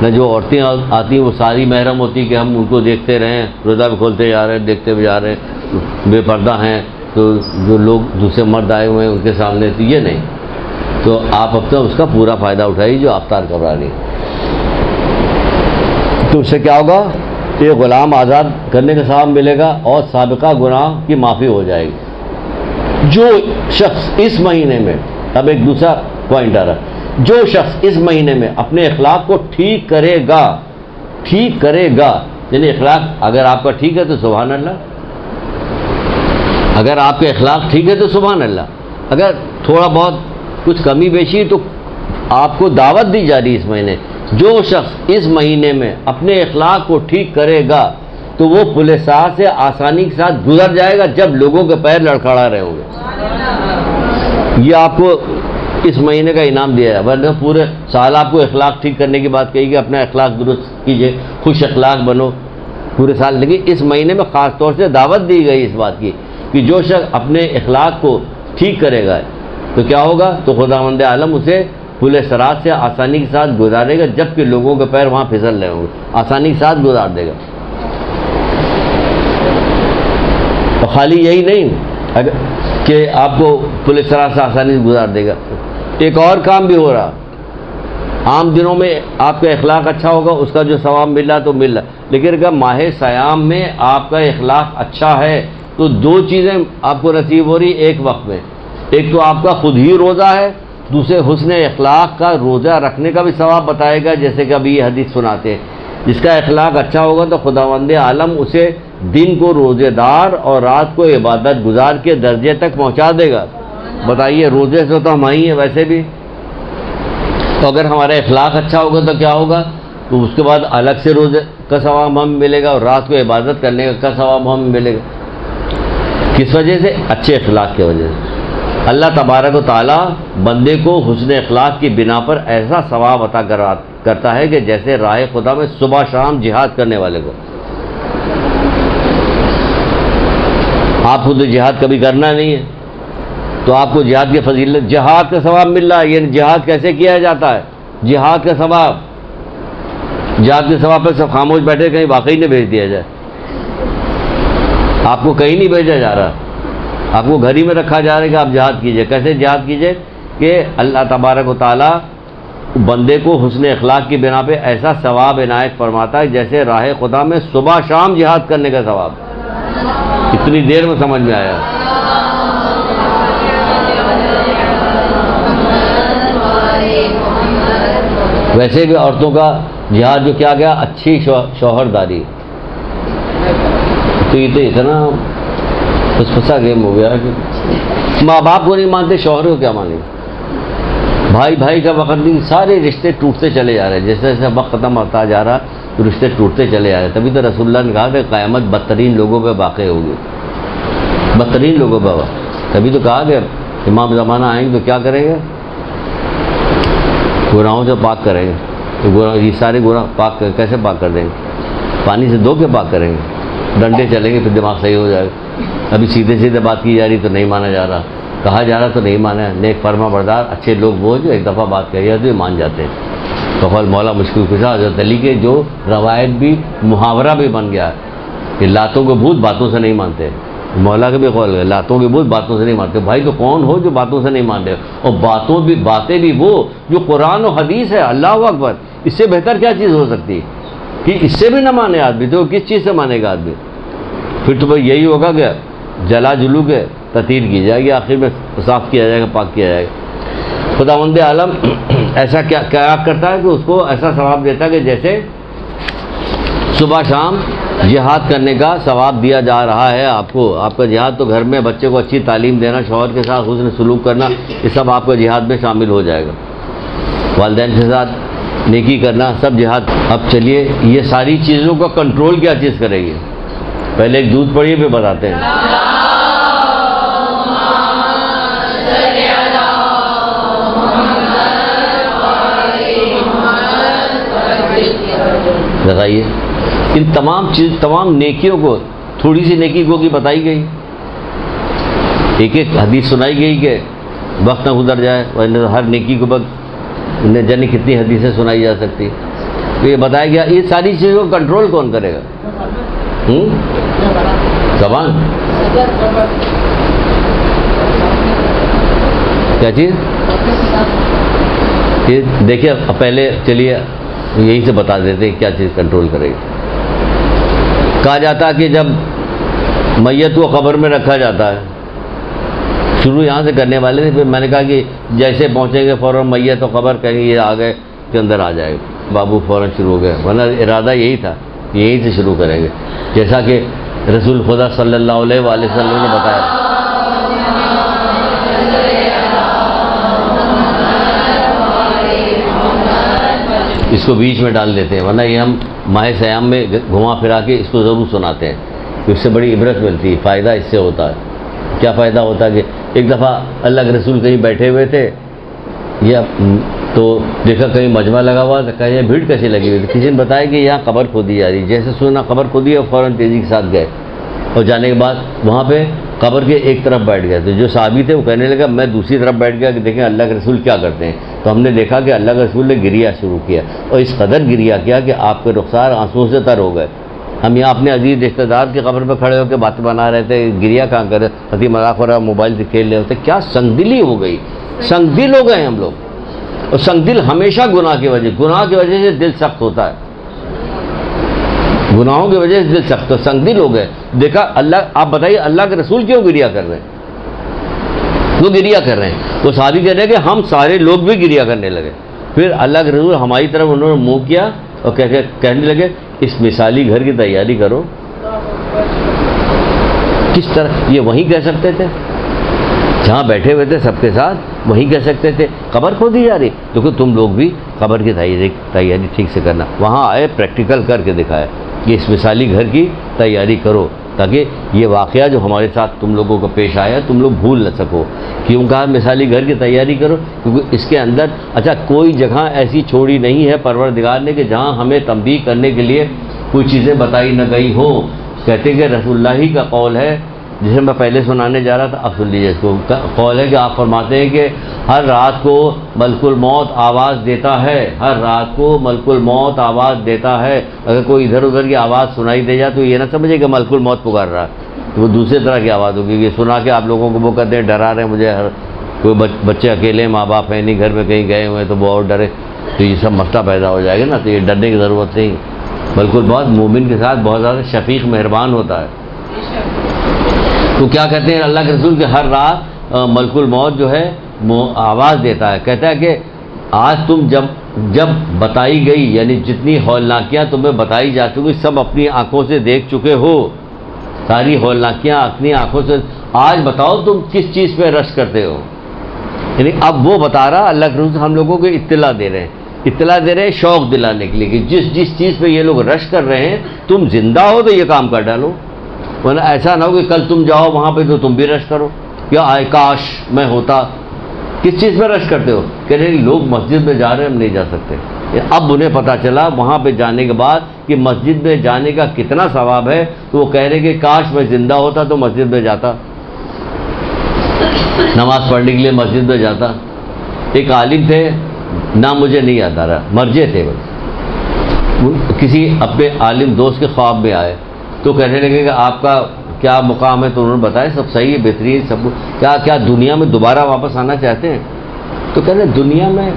نہ جو عورتیں آتی ہیں وہ ساری محرم ہوتی کہ ہم ان کو دیکھتے رہیں، روزہ بھی کھولتے جا رہے ہیں، دیکھتے بھی جا رہے ہیں، بے پردہ ہیں. تو جو لوگ دوسرے مرد آئے ہوئے ہیں ان کے سامنے تو یہ نہیں. تو آپ اپنا اس کا پورا فائدہ اٹھائیے جو افطار کروا رہی. تو اس سے کیا ہوگا، یہ غلام آزاد کرنے کا ثواب ملے گا اور سابقہ گناہ کی معافی ہو جائے گی. جو شخص اس مہینے میں، اب ایک دوسرا پوائنٹ آ رہا ہے، جو شخص اس مہینے میں اپنے اخلاق کو ٹھیک کرے گا، یعنی اخلاق اگر آپ کا ٹھیک ہے تو سبحان اللہ، اگر آپ کے اخلاق ٹھیک ہے تو سبحان اللہ، اگر تھوڑا بہت کچھ کمی بیشی تو آپ کو دعوت دی جا رہی اس مہینے. جو شخص اس مہینے میں اپنے اخلاق کو ٹھیک کرے گا تو وہ پل صراط سے آسانی کے ساتھ گزر جائے گا جب لوگوں کے پیر لڑکھڑا رہے ہوں گے. یہ آپ کو اس مہینے کا انعام دیا ہے. ورنہ پورے سال آپ کو اخلاق ٹھیک کرنے کی بات کہی کہ اپنا اخلاق درست کیجئے، خوش اخلاق بنو پورے سال. لیکن اس مہینے میں خاص طور سے دعوت دی گئی اس بات کی کہ جو شخص اپنے اخلاق کو ٹھیک کرے گا تو کیا ہوگا، تو خداوند عالم اسے پل صراط سے آسانی کے ساتھ گزارے گا جبکہ لوگوں کے پیر وہاں پھسل رہے ہوں گے، آسانی کے ساتھ گزار دے گا. اور خالی یہی نہیں کہ آپ کو پل صراط سے آسانی سے گزار دے گا، ایک اور کام بھی ہو رہا. عام دنوں میں آپ کا اخلاق اچھا ہوگا، اس کا جو ثواب مل رہا تو مل رہا، لیکن اگر ماہ سیام میں آپ کا اخلاق اچھا ہے تو دو چیزیں آپ کو نصیب ہو رہی ایک وقت میں. ایک تو آپ کا خود ہی روزہ ہے، دوسرے حسن اخلاق کا روزہ رکھنے کا بھی ثواب بتائے گا. جیسے کہ ابھی یہ حدیث سناتے ہیں، جس کا اخلاق اچھا ہوگا تو خداوند عالم اسے دن کو روزے دار اور رات کو عبادت گزار کے درجے تک پہنچا دے گا. بتائیے، روزے سے تو ہم آئی ہیں ویسے بھی، تو اگر ہمارا اخلاق اچھا ہوگا تو کیا ہوگا، تو اس کے بعد الگ سے روزے کا ثواب ہمیں ملے گا اور رات کو عبادت کرنے کا ثواب ہمیں ملے گا. کس وجہ سے؟ اچھے اخلاق کی وجہ سے. اللہ تبارک و تعالیٰ بندے کو حسن اخلاق کی بنا پر ایسا ثواب عطا کرتا ہے کہ جیسے راہ خدا میں صبح شام جہاد کرنے والے کو. آپ خود جہاد کبھی کرنا نہیں ہے تو آپ کو جہاد کی فضیلت، جہاد کا ثواب مل رہا ہے. یعنی جہاد کیسے کیا جاتا ہے، جہاد کا ثواب، جہاد کے ثواب پہ سب خاموش بیٹھے، کہیں واقعی نہ بھیج دیا جائے. آپ کو کہیں نہیں بھیجا جا رہا، آپ کو گھر ہی میں رکھا جا رہا ہے کہ آپ جہاد کیجئے. کیسے جہاد کیجئے کہ اللہ تبارک و تعالیٰ بندے کو حسن اخلاق کی بنا پہ ایسا ثواب عنایت فرماتا ہے جیسے راہ خدا میں صبح شام جہاد کرنے کا ثواب. اتنی دیر میں سمجھ میں آیا. ویسے بھی عورتوں کا جہاد جو کیا گیا، اچھی شوہرداری. تو یہ تو اتنا پھنسا گیم ہو گیا کہ ماں باپ کو نہیں مانتے، شوہر کو کیا مانیں. بھائی بھائی کا وقت نہیں، سارے رشتے ٹوٹتے چلے جا رہے ہیں. جیسے جیسے وقت ختم ہوتا جا رہا تو رشتے ٹوٹتے چلے جا رہے ہیں. تبھی تو رسول اللہ نے کہا کہ قیامت بدترین لوگوں پہ واقع ہوگی، بدترین لوگوں پہ. تبھی تو کہا کہ امام زمانہ آئیں گے تو کیا کریں گے، گناہوں سے پاک کریں گے. تو یہ سارے گناہ پاک کیسے پاک کر دیں گے، پانی سے دھو کے پاک کریں گے. ڈنڈے چلیں گے پھر دماغ صحیح ہو جائے گا. ابھی سیدھے سیدھے بات کی جا رہی تو نہیں مانا جا رہا، کہا جا رہا تو نہیں مانا. نیک فرما بردار اچھے لوگ وہ جو ایک دفعہ بات کہی جاتی ہے مان جاتے ہیں. تو قول مولا مشکل کشا حضرت علی کے جو روایت بھی محاورہ بھی بن گیا کہ لاتوں کو بھوت باتوں سے نہیں مانتے. مولا کا بھی قول ہے لاتوں کے بت باتوں سے نہیں مانتے. بھائی تو کون ہو جو باتوں سے نہیں مان رہے؟ اور باتیں بھی وہ جو قرآن و حدیث ہے. اللہ اکبر، اس سے بہتر کیا چیز ہو سکتی ہے کہ اس سے بھی نہ مانے آدمی؟ تو کس چیز سے مانے گا آدمی؟ پھر تو بھائی یہی ہوگا کہ جلا جلو کے تطہیر کی جائے گی، آخر میں صاف کیا جائے گا، پاک کیا جائے گا. خداوند عالم ایسا کیا کرتا ہے کہ اس کو ایسا ثواب دیتا ہے کہ جیسے صبح شام جہاد کرنے کا ثواب دیا جا رہا ہے آپ کو. آپ کا جہاد تو گھر میں بچے کو اچھی تعلیم دینا، شوہر کے ساتھ حسن سلوک کرنا، یہ سب آپ کا جہاد میں شامل ہو جائے گا. والدین کے ساتھ نیکی کرنا، سب جہاد. اب چلیے یہ ساری چیزوں کا کنٹرول کیا چیز کرے گی؟ پہلے ایک دودھ پڑھیے پھر بتاتے ہیں. بتائیے ان تمام نیکیوں کو، تھوڑی سی نیکی کو کی بتائی گئی، ایک ایک حدیث سنائی گئی کہ وقت نہ گزر جائے، ورنہ ہر نیکی کو نہ جانے کتنی حدیثیں سنائی جا سکتی. تو یہ بتایا گیا یہ ساری چیزوں کو کنٹرول کون کرے گا؟ زبان. کیا چیز؟ دیکھیے پہلے چلیے یہی سے بتا دیتے ہیں کیا چیز کنٹرول کرے گی. کہا جاتا ہے کہ جب میت کو قبر میں رکھا جاتا ہے، شروع یہاں سے کرنے والے تھے، پھر میں نے کہا کہ جیسے پہنچیں گے فوراً میت و قبر کہیں گے یہ آ گئے کے اندر آ جائے گا، بابو فوراً شروع ہو گئے. ورنہ ارادہ یہی تھا، یہیں سے شروع کریں گے، جیسا کہ رسول خدا صلی اللہ علیہ وآلہ وسلم نے بتایا. اس کو بیچ میں ڈال دیتے ہیں، ورنہ یہ ہم ماہ سیام میں گھما پھرا کے اس کو ضرور سناتے ہیں. اس سے بڑی عبرت ملتی ہے، فائدہ اس سے ہوتا ہے. کیا فائدہ ہوتا ہے کہ ایک دفعہ اللہ کے رسول کہیں بیٹھے ہوئے تھے، یا تو دیکھا کہیں مجمع لگا ہوا تھا، کہیں بھیڑ کیسے لگی ہوئی تھی. کسی نے بتایا کہ یہاں قبر کھودی جا رہی. جیسے سنا قبر کھودی اور فوراً تیزی کے ساتھ گئے، اور جانے کے بعد وہاں پہ قبر کے ایک طرف بیٹھ گئے. تو جو صحابی تھے وہ کہنے لگا میں دوسری طرف بیٹھ گیا کہ دیکھیں اللہ کے رسول کیا کرتے ہیں. تو ہم نے دیکھا کہ اللہ کے رسول نے گریا شروع کیا، اور اس قدر گریا کیا کہ آپ کے رخسار آنسوؤں سے تر ہو گئے. ہم یہاں اپنے عزیز رشتہ دار کی قبر پہ کھڑے ہو کے باتیں بنا رہے تھے، گریا کہاں کرے، ہنسی مذاق ہو رہا، موبائل سے کھیل رہے ہوتے. کیا سنگ دلی ہو گئی، سنگ دل ہو گئے ہم لوگ. اور سنگ دل ہمیشہ گناہ کی وجہ سے دل سخت ہوتا ہے. گناہوں کی وجہ سے دل سخت، سنگ دل ہو گئے. دیکھا اللہ، آپ بتائیے اللہ کے رسول کیوں گریا کر رہے ہیں؟ وہ گریا کر رہے ہیں، وہ صحابی کہہ رہے ہیں کہ ہم سارے لوگ بھی گریا کرنے لگے. پھر اللہ کے رسول ہماری طرف انہوں نے منہ کیا اور کہنے لگے اس مثالی گھر کی تیاری کرو. کس طرح یہ وہیں کہہ سکتے تھے جہاں بیٹھے ہوئے تھے سب کے ساتھ، وہیں کہہ سکتے تھے قبر کھودی جا رہی تو کہ تم لوگ بھی قبر کی تیاری ٹھیک سے کرنا. وہاں آئے پریکٹیکل کر کے دکھایا کہ اس مثالی گھر کی تیاری کرو، تاکہ یہ واقعہ جو ہمارے ساتھ تم لوگوں کو پیش آیا تم لوگ بھول نہ سکو. کیوں کہا مثالی گھر کی تیاری کرو؟ کیونکہ اس کے اندر کوئی جگہ ایسی چھوڑی نہیں ہے پروردگار نے کہ جہاں ہمیں تنبیہ کرنے کے لیے کوئی چیزیں بتائی نہ گئی ہوں. کہتے کہ رسول اللہ ہی کا قول ہے، جسے میں پہلے سنانے جا رہا تھا، اب سن لیجیے اس کو. قول ہے کہ آپ فرماتے ہیں کہ ہر رات کو ملک الموت آواز دیتا ہے، ہر رات کو ملک الموت آواز دیتا ہے. اگر کوئی ادھر ادھر کی آواز سنائی دے جائے تو یہ نہ سمجھے کہ ملک الموت پکار رہا ہے، تو وہ دوسرے طرح کی آواز ہوگی. یہ سنا کے آپ لوگوں کو وہ کہتے ہیں ڈرا رہے ہیں مجھے، کوئی بچے اکیلے ماں باپ ہیں نہیں گھر میں کہیں گئے ہوئے تو وہ اور ڈرے، تو یہ سب مسئلہ پیدا ہو جائے گا نا. تو یہ ڈرنے کی ضرورت نہیں. ملک الموت مومن کے ساتھ بہت زیادہ شفیق مہربان ہوتا ہے. تو کیا کہتے ہیں اللہ کے رسول کہ ہر رات ملک الموت جو ہے آواز دیتا ہے. کہتا ہے کہ آج تم جب بتائی گئی، یعنی جتنی ہولناکیاں تمہیں بتائی جا چکی سب اپنی آنکھوں سے دیکھ چکے ہو، ساری ہولناکیاں اپنی آنکھوں سے. آج بتاؤ تم کس چیز پہ رش کرتے ہو. یعنی اب وہ بتا رہا اللہ کے رسول ہم لوگوں کو اطلاع دے رہے ہیں شوق دلانے کے لیے کہ جس چیز پہ یہ لوگ رش کر رہے ہیں تم زندہ ہو تو یہ کام کر ڈالو. ورنہ ایسا نہ ہو کہ کل تم جاؤ وہاں پہ تو تم بھی رش کرو، یا آئے کاش میں ہوتا. کس چیز پہ رش کرتے ہو؟ کہ نہیں لوگ مسجد میں جا رہے ہیں ہم نہیں جا سکتے. اب انہیں پتہ چلا وہاں پہ جانے کے بعد کہ مسجد میں جانے کا کتنا ثواب ہے، تو وہ کہہ رہے کہ کاش میں زندہ ہوتا تو مسجد میں جاتا، نماز پڑھنے کے لیے مسجد میں جاتا. ایک عالم تھے، نام مجھے نہیں یاد آ رہا، مرجے تھے بس. کسی اپنے عالم دوست کے خواب میں آئے تو کہنے لگے کہ آپ کا کیا مقام ہے تو انہوں نے بتایا سب صحیح ہے، بہترین سب کیا کیا دنیا میں دوبارہ واپس آنا چاہتے ہیں؟ تو کہہ رہے دنیا میں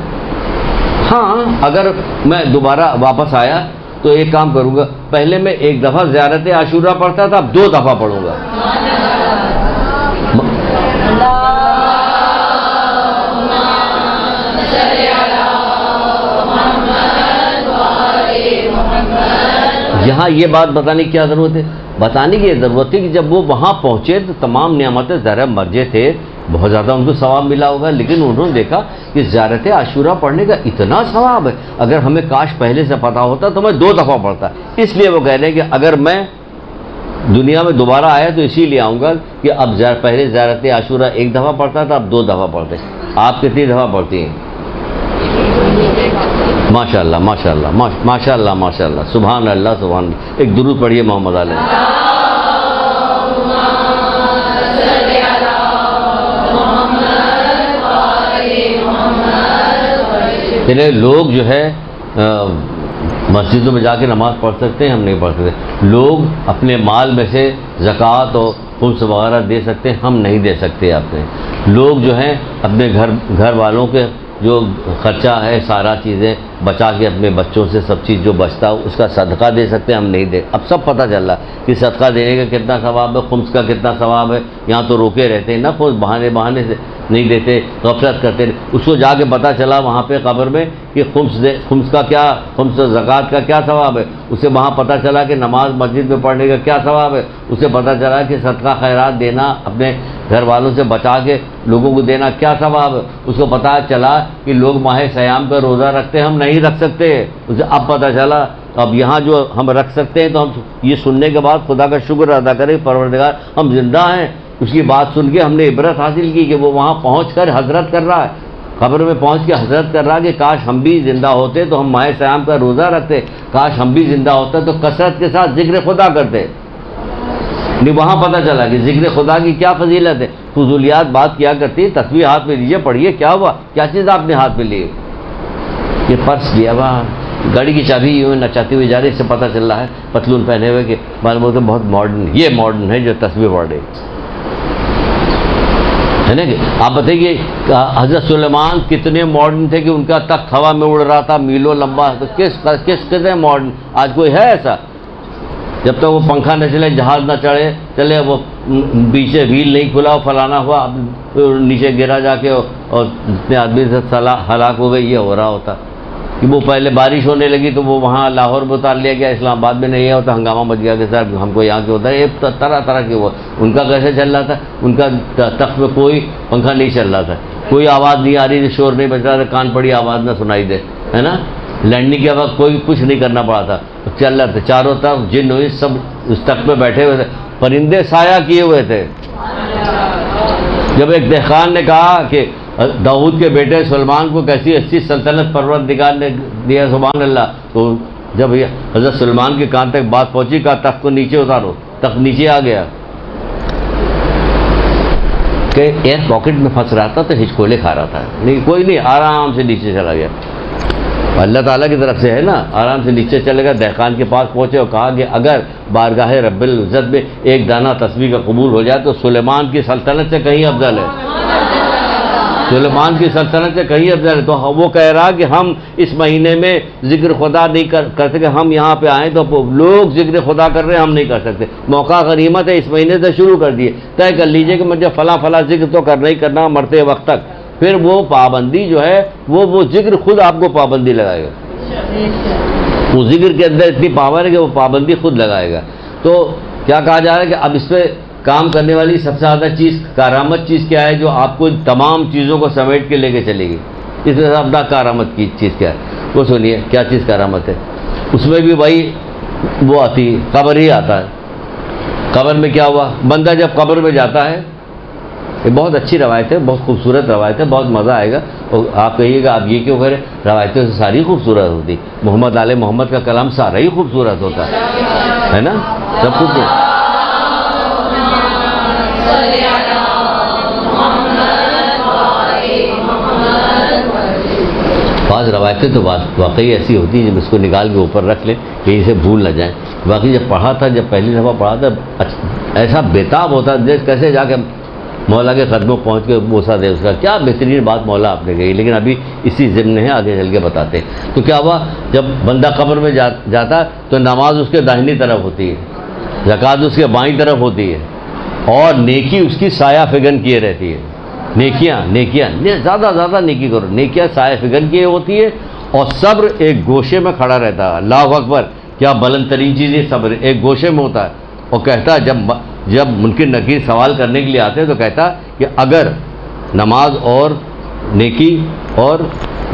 ہاں اگر میں دوبارہ واپس آیا تو ایک کام کروں گا، پہلے میں ایک دفعہ زیارت عاشورہ پڑھتا تھا، اب 2 دفعہ پڑھوں گا۔ یہاں یہ بات بتانے کی کیا ضرورت ہے؟ بتانے کی یہ ضرورت ہے کہ جب وہ وہاں پہنچے تو تمام نعمتیں ذرا مرجے تھے، بہت زیادہ ان کو ثواب ملا ہوگا، لیکن انہوں نے دیکھا کہ زیارت عاشورہ پڑھنے کا اتنا ثواب ہے، اگر ہمیں کاش پہلے سے پتا ہوتا تو میں 2 دفعہ پڑھتا۔ اس لیے وہ کہہ رہے ہیں کہ اگر میں دنیا میں دوبارہ آیا تو اسی لیے آؤں گا کہ اب پہلے زیارت عاشورہ 1 دفعہ پڑھتا تھا، اب 2 دفعہ پڑھتے۔ آپ کتنی دفعہ پڑھتی ہیں؟ ماشاء اللہ ماشاء اللہ ماشاء اللہ ماشاء اللہ، سبحان اللہ سبحان اللہ۔ ایک درود پڑھیے محمد علیہ۔ لوگ جو ہے مسجدوں میں جا کے نماز پڑھ سکتے ہیں، ہم نہیں پڑھ سکتے۔ لوگ اپنے مال میں سے زکوٰۃ اور خمس وغیرہ دے سکتے ہیں، ہم نہیں دے سکتے۔ آپ نے لوگ جو ہیں اپنے گھر والوں کے جو خرچہ ہے سارا چیزیں بچا کے اپنے بچوں سے سب چیز جو بچتا ہو اس کا صدقہ دے سکتے ہیں، ہم نہیں دے۔ اب سب پتہ چل رہا کہ صدقہ دینے کا کتنا ثواب ہے، خمس کا کتنا ثواب ہے۔ یہاں تو روکے رہتے ہیں نا، خود بہانے سے نہیں دیتے، غفلت کرتے۔ اس کو جا کے پتہ چلا وہاں پہ قبر میں کہ خمس کا کیا، خمس زکوٰۃ کا کیا ثواب ہے۔ اسے وہاں پتہ چلا کہ نماز مسجد میں پڑھنے کا کیا ثواب ہے۔ اسے پتہ چلا کہ صدقہ خیرات دینا، اپنے گھر والوں سے بچا کے لوگوں کو دینا کیا ثواب ہے۔ اس کو پتہ چلا کہ لوگ ماہ صیام کا روزہ رکھتے ہیں، ہم نہیں رکھ سکتے۔ اسے اب پتہ چلا، اب یہاں جو ہم رکھ سکتے ہیں تو ہم یہ سننے کے بعد خدا کا شکر ادا کریں، پروردگار ہم زندہ ہیں۔ اس کی بات سن کے ہم نے عبرت حاصل کی کہ وہ وہاں پہنچ کر حضرت کر رہا ہے، قبر میں پہنچ کے حضرت کر رہا ہے کہ کاش ہم بھی زندہ ہوتے تو ہم ماہ صیام کا روزہ رکھتے، کاش ہم بھی زندہ ہوتے تو کثرت کے ساتھ ذکر خدا کرتے۔ نہیں وہاں پتہ چلا کہ ذکر خدا کی کیا فضیلت ہے۔ فضولیات بات کیا کرتی، تسبیح ہاتھ میں لیجیے، پڑھیے کیا ہوا، کیا چیز آپ نے ہاتھ میں لی؟ یہ پرس لیا ہوا، گاڑی کی چابی یوں نچاتی ہوئی جا رہی، اس سے پتہ چل رہا ہے پتلون پہنے ہوئے کہ معلوم ہوتا بہت ماڈرن، یہ ماڈرن ہے جو تسبیح پڑھ رہی ہے نا۔ کہ آپ بتائیے حضرت سلیمان کتنے ماڈرن تھے کہ ان کا تخت ہوا میں اڑ رہا تھا میلوں لمبا، تو کس قدر ماڈرن آج کوئی ہے ایسا؟ جب تک وہ پنکھا نہ چلے، جہاز نہ چلے، وہ پیچھے ویل نہیں کھلا، فلانا ہوا، نیچے گرا جا کے اور جتنے آدمی سے ہلاک ہو گئے، یہ ہو رہا ہوتا کہ وہ پہلے بارش ہونے لگی تو وہ وہاں لاہور میں اتار لیا گیا، اسلام آباد میں نہیں ہوتا، ہنگامہ مچ گیا کہ سر ہم کو یہاں کے ہوتا ہے، یہ طرح طرح کے وہ ان کا کیسے چل رہا تھا، ان کا تخت میں کوئی پنکھا نہیں چل رہا تھا، کوئی آواز نہیں آ رہی تھی، شور نہیں بچ رہا تھا، کان پڑی آواز نہ سنائی دے، ہے نا۔ لینڈنگ کے وقت کوئی کچھ نہیں کرنا پڑا تھا، چل رہا تھا، چاروں طرف جن ہوئی سب اس تخت پہ بیٹھے ہوئے تھے، پرندے سایہ کیے ہوئے تھے۔ جب ایک دہقان نے کہا کہ داؤد کے بیٹے سلمان کو کیسی اچھی سلطنت پروردگار نے دیا، سبحان اللہ، تو جب حضرت سلمان کے کان تک بات پہنچی، کہا تخت کو نیچے اتارو، تخت نیچے آ گیا کہ ایئر پاکٹ میں پھنس رہا تھا تو ہچکولے کھا رہا تھا، نہیں کوئی نہیں، آرام سے نیچے چلا گیا، اللہ تعالیٰ کی طرف سے ہے نا، آرام سے نیچے چلے گا۔ دہقان کے پاس پہنچے اور کہا کہ اگر بارگاہ رب العزت میں ایک دانہ تسبیح کا قبول ہو جائے تو سلیمان کی سلطنت سے کہیں افضل ہے، سلیمان کی سلطنت سے کہیں افضل ہے۔ تو وہ کہہ رہا کہ ہم اس مہینے میں ذکر خدا نہیں کر سکے، ہم یہاں پہ آئیں تو لوگ ذکر خدا کر رہے ہیں، ہم نہیں کر سکتے، موقع غنیمت ہے، اس مہینے سے شروع کر دیے، طے کر لیجئے کہ مجھے فلاں ذکر تو کرنا ہی کرنا مرتے وقت تک۔ پھر وہ پابندی جو ہے وہ ذکر خود آپ کو پابندی لگائے گا، وہ ذکر کے اندر اتنی پاور ہے کہ وہ پابندی خود لگائے گا۔ تو کیا کہا جا رہا ہے کہ اب اس پہ کام کرنے والی سب سے زیادہ چیز، کارآمد چیز کیا ہے جو آپ کو تمام چیزوں کو سمیٹ کے لے کے چلے گی؟ اس میں اپنا کارآمد کی چیز کیا ہے وہ سنیے، کیا چیز کارآمد ہے؟ اس میں بھی وہی وہ آتی ہے، قبر ہی آتا ہے۔ قبر میں کیا ہوا؟ بندہ جب قبر میں جاتا ہے، یہ بہت اچھی روایت ہے، بہت خوبصورت روایت ہے، بہت مزہ آئے گا، اور آپ کہیے گا آپ یہ کیوں کریں، روایتوں سے ساری خوبصورت ہوتی، محمد آل محمد کا کلام سارا ہی خوبصورت ہوتا ہے نا، سب کچھ۔ بعض روایتیں تو واقعی ایسی ہوتی ہیں جب اس کو نکال کے اوپر رکھ لیں کہیں سے بھول نہ جائیں. باقی جب پڑھا تھا، جب پہلی دفعہ پڑھا تھا، ایسا بےتاب ہوتا کیسے جا کے مولا کے قدموں پہنچ کے بوسہ دے اس کا. کیا بہترین بات مولا آپ نے کہی، لیکن ابھی اسی ضمن ہے، آگے چل کے بتاتے ہیں. تو کیا ہوا، جب بندہ قبر میں جاتا تو نماز اس کے داہنی طرف ہوتی ہے، زکوٰۃ اس کے بائیں طرف ہوتی ہے، اور نیکی اس کی سایہ فگن کیے رہتی ہے. نیکیاں زیادہ نیکی کرو، نیکیاں سایہ فگن کیے ہوتی ہے. اور صبر ایک گوشے میں کھڑا رہتا ہے. اللہ اکبر، کیا بلند ترین چیز ہے صبر، ایک گوشے میں ہوتا ہے. اور کہتا ہے جب منکر نکیر سوال کرنے کے لیے آتے ہیں تو کہتا کہ اگر نماز اور نیکی اور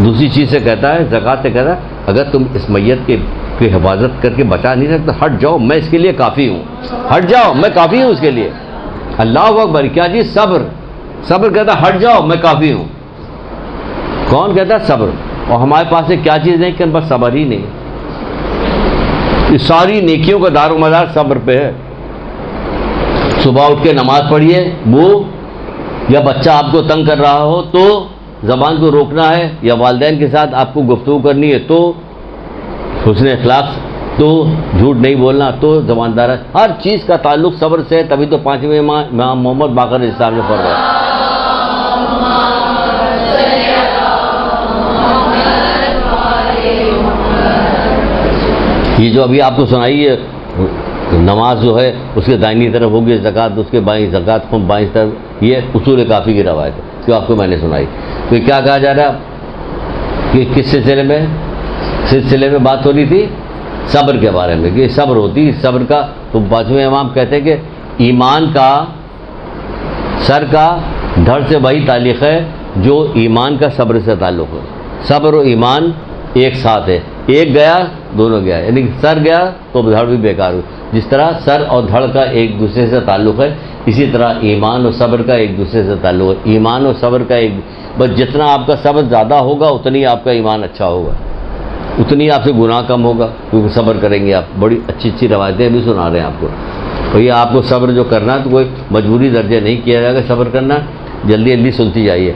دوسری چیز سے کہتا ہے، زکوٰۃ سے کہتا ہے، اگر تم اس میت کی حفاظت کر کے بچا نہیں سکتے ہٹ جاؤ، میں اس کے لیے کافی ہوں. ہٹ جاؤ، میں کافی ہوں اس کے لیے. اللہ اکبر، کیا چیز؟ صبر کہتا ہے ہٹ جاؤ میں کافی ہوں. کون کہتا ہے؟ صبر. اور ہمارے پاس سے کیا چیز نہیں کہ بس صبر ہی نہیں. یہ ساری نیکیوں کا دار و مدار صبر پہ ہے. صبح اٹھ کے نماز پڑھیے، وہ یا بچہ آپ کو تنگ کر رہا ہو تو زبان کو روکنا ہے، یا والدین کے ساتھ آپ کو گفتگو کرنی ہے تو حسن اخلاق، تو جھوٹ نہیں بولنا، تو زباندار. ہر چیز کا تعلق صبر سے ہے. تبھی تو 5ویں امام محمد باقر اسلام نے پڑھ رہا ہے. یہ جو ابھی آپ کو سنائی ہے نماز جو ہے اس کے دائنی طرف ہوگی، زکوٰۃ اس کے بائیں، زکوٰۃ کو بائیں طرف، یہ اصول کافی کی روایت ہے جو آپ کو میں نے سنائی. تو کیا کہا جا رہا کہ کس سلسلے میں بات ہو رہی تھی؟ صبر کے بارے میں، کہ صبر ہوتی صبر کا. تو 5ویں امام کہتے ہیں کہ ایمان کا سر کا دھڑ سے وہی تعلق ہے جو ایمان کا صبر سے تعلق ہے. صبر و ایمان ایک ساتھ ہے، ایک گیا دونوں گیا، یعنی سر گیا تو دھڑ بھی بیکار ہوئی. جس طرح سر اور دھڑ کا ایک دوسرے سے تعلق ہے، اسی طرح ایمان اور صبر کا ایک دوسرے سے تعلق ہے. ایمان اور صبر کا بس جتنا آپ کا صبر زیادہ ہوگا اتنی آپ کا ایمان اچھا ہوگا، اتنی آپ سے گناہ کم ہوگا، کیونکہ صبر کریں گے آپ. بڑی اچھی روایتیں بھی سنا رہے ہیں آپ کو. اور یہ آپ کو صبر جو کرنا ہے تو کوئی مجبوری درجے نہیں کیا جائے گا صبر کرنا، جلدی سنتی جائیے.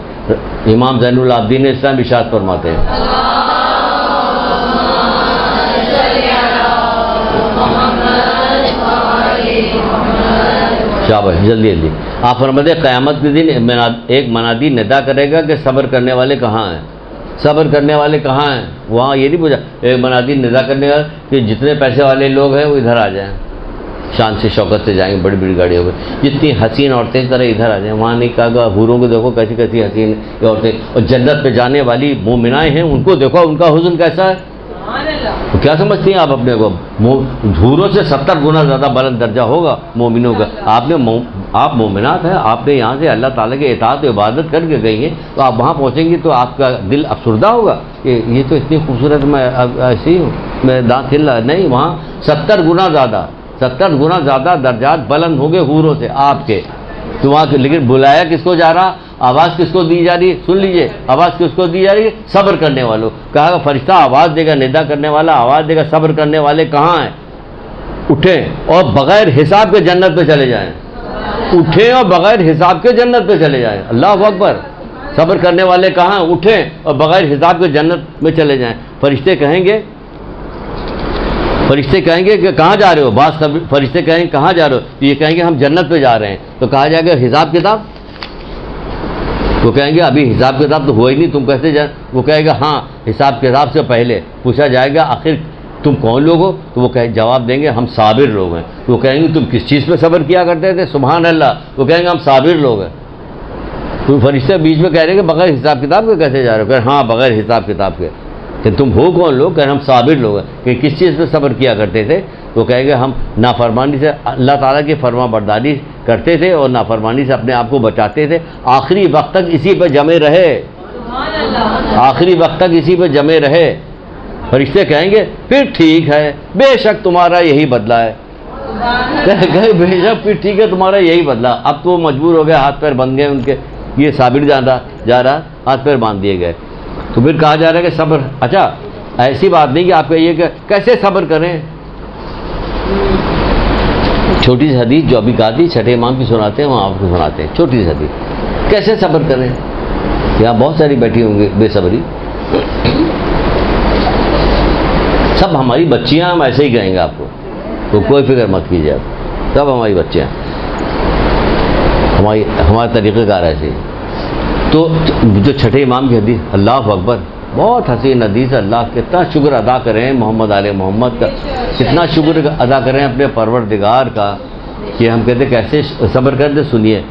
امام زین العابدین اسلام ارشاد فرماتے ہیں، شاباش، جلدی. آپ فرماتے ہیں قیامت کے دن ایک منادی ندا کرے گا کہ صبر کرنے والے کہاں ہیں؟ صبر کرنے والے کہاں ہیں؟ وہاں یہ نہیں پوچھا. ایک منادی ندا کرنے کا کہ جتنے پیسے والے لوگ ہیں وہ ادھر آ جائیں، شان سے شوکت سے جائیں گے، بڑی گاڑیوں میں. جتنی حسین عورتیں اس طرح ادھر آ جائیں. وہاں نہیں کہا گا حوروں کو دیکھو کیسی حسین عورتیں، اور جنت پہ جانے والی مومنائیں ہیں ان کو دیکھو ان کا حسن کیسا ہے. تو کیا سمجھتی ہیں آپ اپنے کو؟ حوروں سے 70 گنا زیادہ بلند درجہ ہوگا مومنوں کا. آپ مومنات ہیں، آپ نے یہاں سے اللہ تعالیٰ کے اطاعت و عبادت کر کے گئی ہیں، تو آپ وہاں پہنچیں گی تو آپ کا دل افسردہ ہوگا کہ یہ تو اتنی خوبصورت، میں ایسی ہوں، میں دانت ہل رہا. نہیں، وہاں 70 گنا زیادہ درجات بلند ہوں گے حوروں سے آپ کے. تو وہاں لیکن بلایا کس کو جا رہا؟ آواز کس کو دی جا رہی ہے؟ سن لیجئے، آواز کس کو دی جا رہی ہے؟ صبر کرنے والوں. کہا گا فرشتہ آواز دے گا، ندا کرنے والا آواز دے گا، صبر کرنے والے کہاں ہیں؟ اٹھیں اور بغیر حساب کے جنت پہ چلے جائیں. اٹھیں اور بغیر حساب کے جنت پہ چلے جائیں. اللہ اکبر. صبر کرنے والے کہاں ہیں؟ اٹھیں اور بغیر حساب کے جنت میں چلے جائیں. فرشتے کہیں گے کہ کہاں جا رہے ہو؟ بعض فرشتے کہیں کہاں جا رہے ہو؟ تو یہ کہیں گے ہم جنت پہ جا رہے ہیں. تو کہا جائے گا حساب کتاب؟ وہ کہیں گے ابھی حساب کتاب تو ہوا ہی نہیں، تم کیسے جا؟ وہ کہے گا ہاں حساب کتاب سے پہلے پوچھا جائے گا آخر تم کون لوگ ہو؟ تو وہ جواب دیں گے ہم صابر لوگ ہیں. وہ کہیں گے تم کس چیز پہ صبر کیا کرتے تھے؟ سبحان اللہ. وہ کہیں گے ہم صابر لوگ ہیں. تو فرشتے بیچ میں کہہ رہے ہیں کہ بغیر حساب کتاب کے کیسے جا رہے ہو؟ کہ ہاں بغیر حساب کتاب کے. کہ تم ہو کون لوگ؟ کہ ہم صابر لوگ ہیں. کہ کس چیز پہ صبر کیا کرتے تھے؟ وہ کہیں گے ہم نافرمانی سے، اللہ تعالیٰ کی فرما برداری کرتے تھے اور نافرمانی سے اپنے آپ کو بچاتے تھے، آخری وقت تک اسی پہ جمے رہے. آخری وقت تک اسی پہ جمے رہے. فرشتے کہیں گے پھر ٹھیک ہے، بے شک تمہارا یہی بدلہ ہے. بے شک پھر ٹھیک ہے تمہارا یہی بدلہ. اب تو مجبور ہو گئے، ہاتھ پیر بند گئے ان کے، یہ صابر جا رہا ہاتھ پیر باندھ دیے گئے. تو پھر کہا جا رہا ہے کہ صبر. اچھا ایسی بات نہیں کہ آپ کہیے کہ کیسے صبر کریں. چھوٹی سی حدیث جو ابھی کہا تھی 6 امام کی سناتے ہیں، وہاں آپ کو سناتے ہیں چھوٹی سی حدیث. کیسے صبر کریں؟ یہاں بہت ساری بیٹھی ہوں گی بے صبری. سب ہماری بچیاں، ہم ایسے ہی کہیں گے آپ کو، تو کوئی فکر مت کیجیے آپ، سب ہماری بچیاں، ہمارا طریقہ کار ایسے ہی۔ تو جو چھٹے امام کی حدیث، اللہ اکبر، بہت حسین حدیث، اللہ کتنا شکر ادا کریں محمد آل محمد کا، کتنا شکر ادا کریں اپنے پروردگار کا کہ ہم کہتے کیسے صبر کرتے۔ سنیے،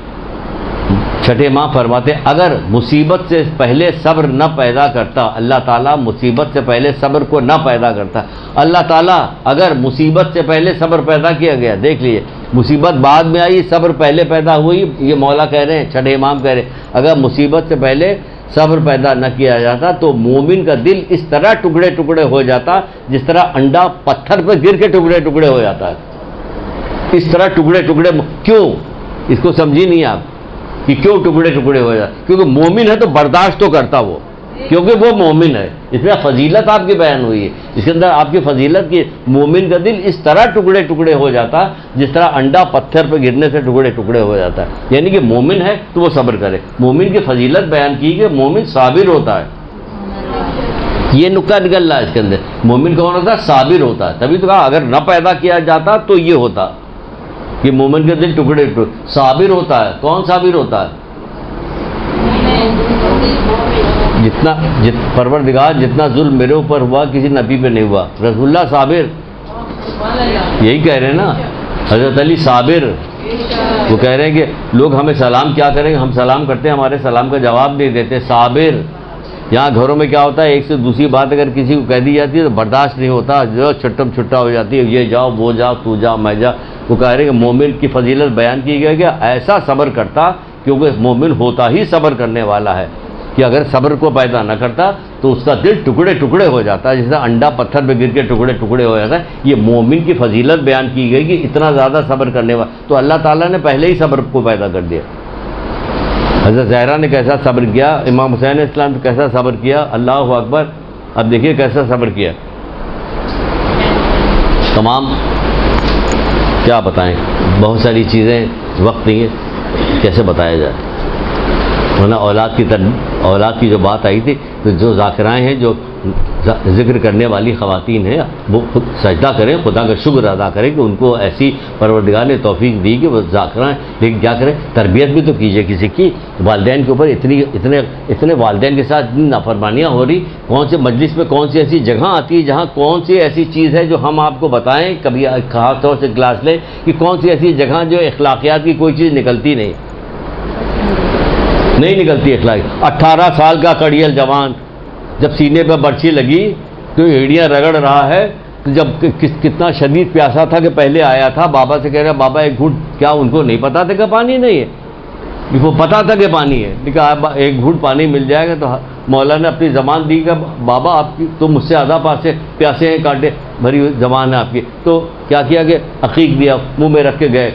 چھٹے امام فرماتے اگر مصیبت سے پہلے صبر نہ پیدا کرتا اللہ تعالیٰ، مصیبت سے پہلے صبر کو نہ پیدا کرتا اللہ تعالیٰ، اگر مصیبت سے پہلے صبر پیدا کیا گیا، دیکھ لیجیے، مصیبت بعد میں آئی، صبر پہلے پیدا ہوئی، یہ مولا کہہ رہے ہیں، چھٹے امام کہہ رہے ہیں اگر مصیبت سے پہلے صبر پیدا نہ کیا جاتا تو مومن کا دل اس طرح ٹکڑے ٹکڑے ہو جاتا جس طرح انڈا پتھر پہ گر کے ٹکڑے ٹکڑے ہو جاتا ہے، اس طرح ٹکڑے ٹکڑے۔ کیوں؟ اس کو سمجھی نہیں آپ کہ کیوں ٹکڑے ٹکڑے ہو جاتے؟ کیونکہ مومن ہے تو برداشت تو کرتا وہ، کیونکہ وہ مومن ہے۔ اس میں فضیلت آپ کی بیان ہوئی ہے، اس کے اندر آپ کی فضیلت کی، مومن کا دل اس طرح ٹکڑے ٹکڑے ہو جاتا جس طرح انڈا پتھر پہ گرنے سے ٹکڑے ٹکڑے ہو جاتا ہے، یعنی کہ مومن ہے تو وہ صبر کرے۔ مومن کی فضیلت بیان کی کہ مومن صابر ہوتا ہے، یہ نکتہ نکل رہا ہے اس کے اندر۔ مومن کون ہوتا ہے؟ صابر ہوتا ہے۔ تبھی تو کہا اگر نہ پیدا کیا جاتا تو یہ ہوتا کہ مومن کے دل ٹکڑے ٹکڑے۔ صابر ہوتا ہے، کون صابر ہوتا ہے؟ پروردگار جتنا ظلم میرے اوپر ہوا کسی نبی پہ نہیں ہوا، رسول اللہ صابر، یہی کہہ رہے ہیں نا، حضرت علی صابر۔ وہ کہہ رہے ہیں کہ لوگ ہمیں سلام کیا کریں گے، ہم سلام کرتے ہیں ہمارے سلام کا جواب نہیں دیتے، صابر۔ یہاں گھروں میں کیا ہوتا ہے، ایک سے دوسری بات اگر کسی کو کہہ دی جاتی ہے تو برداشت نہیں ہوتا، جو چھٹم چھٹا ہو جاتی ہے، یہ جاؤ وہ جاؤ تو جاؤ میں جا۔ وہ کہہ رہے ہیں کہ مومن کی فضیلت بیان کی گئی کہ ایسا صبر کرتا، کیونکہ مومن ہوتا ہی صبر کرنے والا ہے، کہ اگر صبر کو پیدا نہ کرتا تو اس کا دل ٹکڑے ٹکڑے ہو جاتا، جیسا انڈا پتھر پہ گر کے ٹکڑے ٹکڑے ہو جاتا ہے۔ یہ مومن کی فضیلت بیان کی گئی کہ اتنا زیادہ صبر کرنے والا، تو اللہ تعالیٰ نے پہلے ہی صبر کو پیدا کر دیا۔ حضرت زہرا نے کیسا صبر کیا، امام حسین علیہ السلام نے کیسا صبر کیا، اللہ اکبر۔ اب دیکھیے کیسا صبر کیا، تمام کیا بتائیں، بہت ساری چیزیں، وقت نہیں ہے کیسے بتایا جائے، ورنہ اولاد کی جو بات آئی تھی تو جو ذاکرائیں ہیں، جو ذکر کرنے والی خواتین ہیں، وہ خود سجدہ کریں، خدا کا شکر ادا کریں کہ ان کو ایسی پروردگار نے توفیق دی کہ وہ ذاکرائیں، لیکن کیا کریں، تربیت بھی تو کیجیے کسی کی۔ والدین کے اوپر اتنے والدین کے ساتھ اتنی نافرمانیاں ہو رہی، کون سے مجلس میں کون سی ایسی جگہ آتی ہے جہاں کون سی ایسی چیز ہے جو ہم آپ کو بتائیں، کبھی خاص طور سے کلاس لیں کہ کون سی ایسی جگہ جو اخلاقیات کی کوئی چیز نکلتی نہیں نکلتی اخلاق۔ 18 سال کا کڑیل جوان جب سینے پہ برچھی لگی تو ایڑیاں رگڑ رہا ہے، تو جب کتنا شدید پیاسا تھا کہ پہلے آیا تھا بابا سے کہہ رہا بابا ایک گھونٹ، کیا ان کو نہیں پتا تھا کہ پانی نہیں ہے؟ وہ پتا تھا کہ پانی ہے، لیکن ایک گھونٹ پانی مل جائے گا تو مولا نے اپنی زبان دی کہ بابا آپ کی تو مجھ سے زیادہ پیاسے ہیں، کانٹے بھری ہوئی زبان ہے آپ کی۔ تو کیا کیا کہ عقیق دیا، منہ میں رکھ کے گئے۔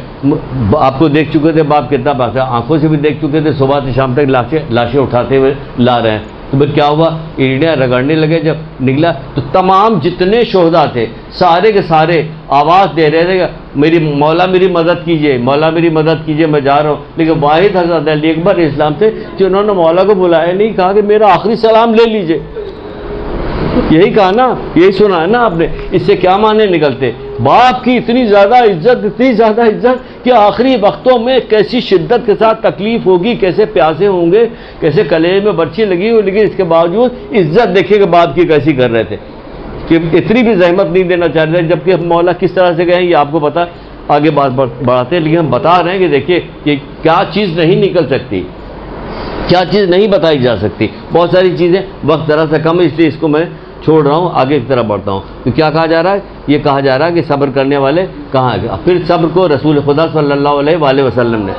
آپ کو دیکھ چکے تھے باپ کتنا پیاسا، آنکھوں سے بھی دیکھ چکے تھے، صبح سے شام تک لاشیں اٹھاتے ہوئے لا رہے ہیں۔ تو پھر کیا ہوا، ایڑیاں رگڑنے لگے، جب نکلا تو تمام جتنے شہداء تھے سارے کے سارے آواز دے رہے تھے میری مولا میری مدد کیجئے، مولا میری مدد کیجئے، میں جا رہا ہوں۔ لیکن واحد حضرت علی اکبر اسلام سے جنہوں نے مولا کو بلایا نہیں، کہا کہ میرا آخری سلام لے لیجئے، یہی کہا نا، یہی سنا ہے نا آپ نے۔ اس سے کیا معنی نکلتے، باپ کی اتنی زیادہ عزت کہ آخری وقتوں میں کیسی شدت کے ساتھ تکلیف ہوگی، کیسے پیاسے ہوں گے، کیسے کلیجے میں برچھی لگی ہو، لیکن اس کے باوجود عزت دیکھیے کہ باپ کی کیسی کر رہے تھے، کہ اتنی بھی زحمت نہیں دینا چاہ رہے، جبکہ مولا کس طرح سے گئے یہ آپ کو پتا، آگے بات بڑھاتے ہیں، لیکن ہم بتا رہے ہیں کہ دیکھیے کہ کیا چیز نہیں نکل سکتی، کیا چیز نہیں بتائی جا سکتی، بہت ساری چیزیں۔ وقت ذرا سا کم ہے اس لیے اس کو میں چھوڑ رہا ہوں، آگے کی طرف بڑھتا ہوں۔ تو کیا کہا جا رہا ہے، یہ کہا جا رہا ہے کہ صبر کرنے والے کہاں ہے، پھر صبر کو رسول خدا صلی اللہ علیہ وآلہ وسلم نے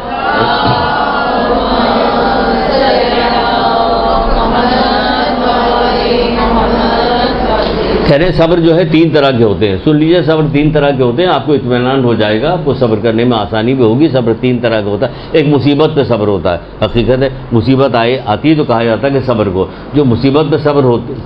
کہہ رہے ہیں صبر جو ہے 3 طرح کے ہوتے ہیں، سن لیجیے، صبر 3 طرح کے ہوتے ہیں، آپ کو اطمینان ہو جائے گا، آپ کو صبر کرنے میں آسانی بھی ہوگی۔ صبر 3 طرح کا ہوتا ہے، ایک مصیبت پہ صبر ہوتا ہے، حقیقت ہے مصیبت آتی ہے تو کہا جاتا ہے کہ صبر کو، جو مصیبت پہ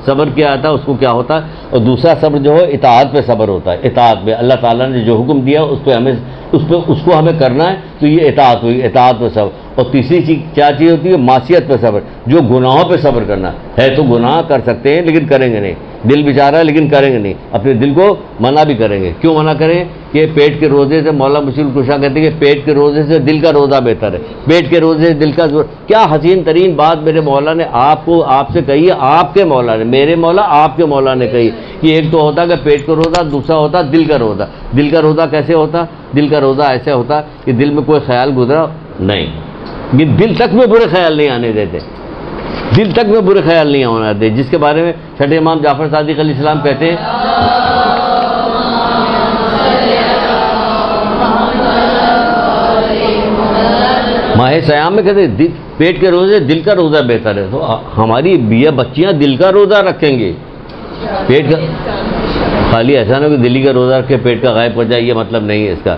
صبر کیا آتا ہے اس کو کیا ہوتا ہے، اور دوسرا صبر جو ہے اطاعت پہ صبر ہوتا ہے، اطاعت پہ اللہ تعالیٰ نے جو حکم دیا اس پہ ہمیں اس کو ہمیں کرنا ہے، تو یہ اطاعت ہوئی، اطاعت پہ صبر۔ اور تیسری چیز کیا چیز ہوتی ہے؟ معصیت پہ صبر، جو گناہوں پہ صبر کرنا ہے۔ تو گناہ کر سکتے ہیں لیکن کریں گے نہیں، دل بیچارہ ہے لیکن کریں گے نہیں، اپنے دل کو منع بھی کریں گے۔ کیوں منع کریں؟ کہ پیٹ کے روزے سے مولا مشکل کشا کہتے ہیں کہ پیٹ کے روزے سے دل کا روزہ بہتر ہے، پیٹ کے روزے سے دل کا کیا حسین ترین بات میرے مولا نے آپ سے کہی ہے، آپ کے مولا نے، میرے مولا آپ کے مولا نے کہی کہ ایک تو ہوتا کہ پیٹ کا روزہ، دوسرا ہوتا دل کا روزہ۔ دل کا روزہ کیسے ہوتا؟ دل کا روزہ ایسے ہوتا کہ دل میں کوئی خیال گزرا نہیں، یہ دل تک میں برے خیال نہیں آنے دیتے، دل تک میں برے خیال نہیں آنے دیتے، جس کے بارے میں چھٹے امام جعفر صادق علیہ السلام کہتے ہیں ماہ سیام میں کہتے ہیں پیٹ کے روزے دل کا روزہ بہتر ہے۔ تو ہماری بیوہ بچیاں دل کا روزہ رکھیں گے، پیٹ کا خالی ایسا نہ کہ دلی کا روزہ رکھ کے پیٹ کا غائب ہو جائے، یہ مطلب نہیں ہے اس کا۔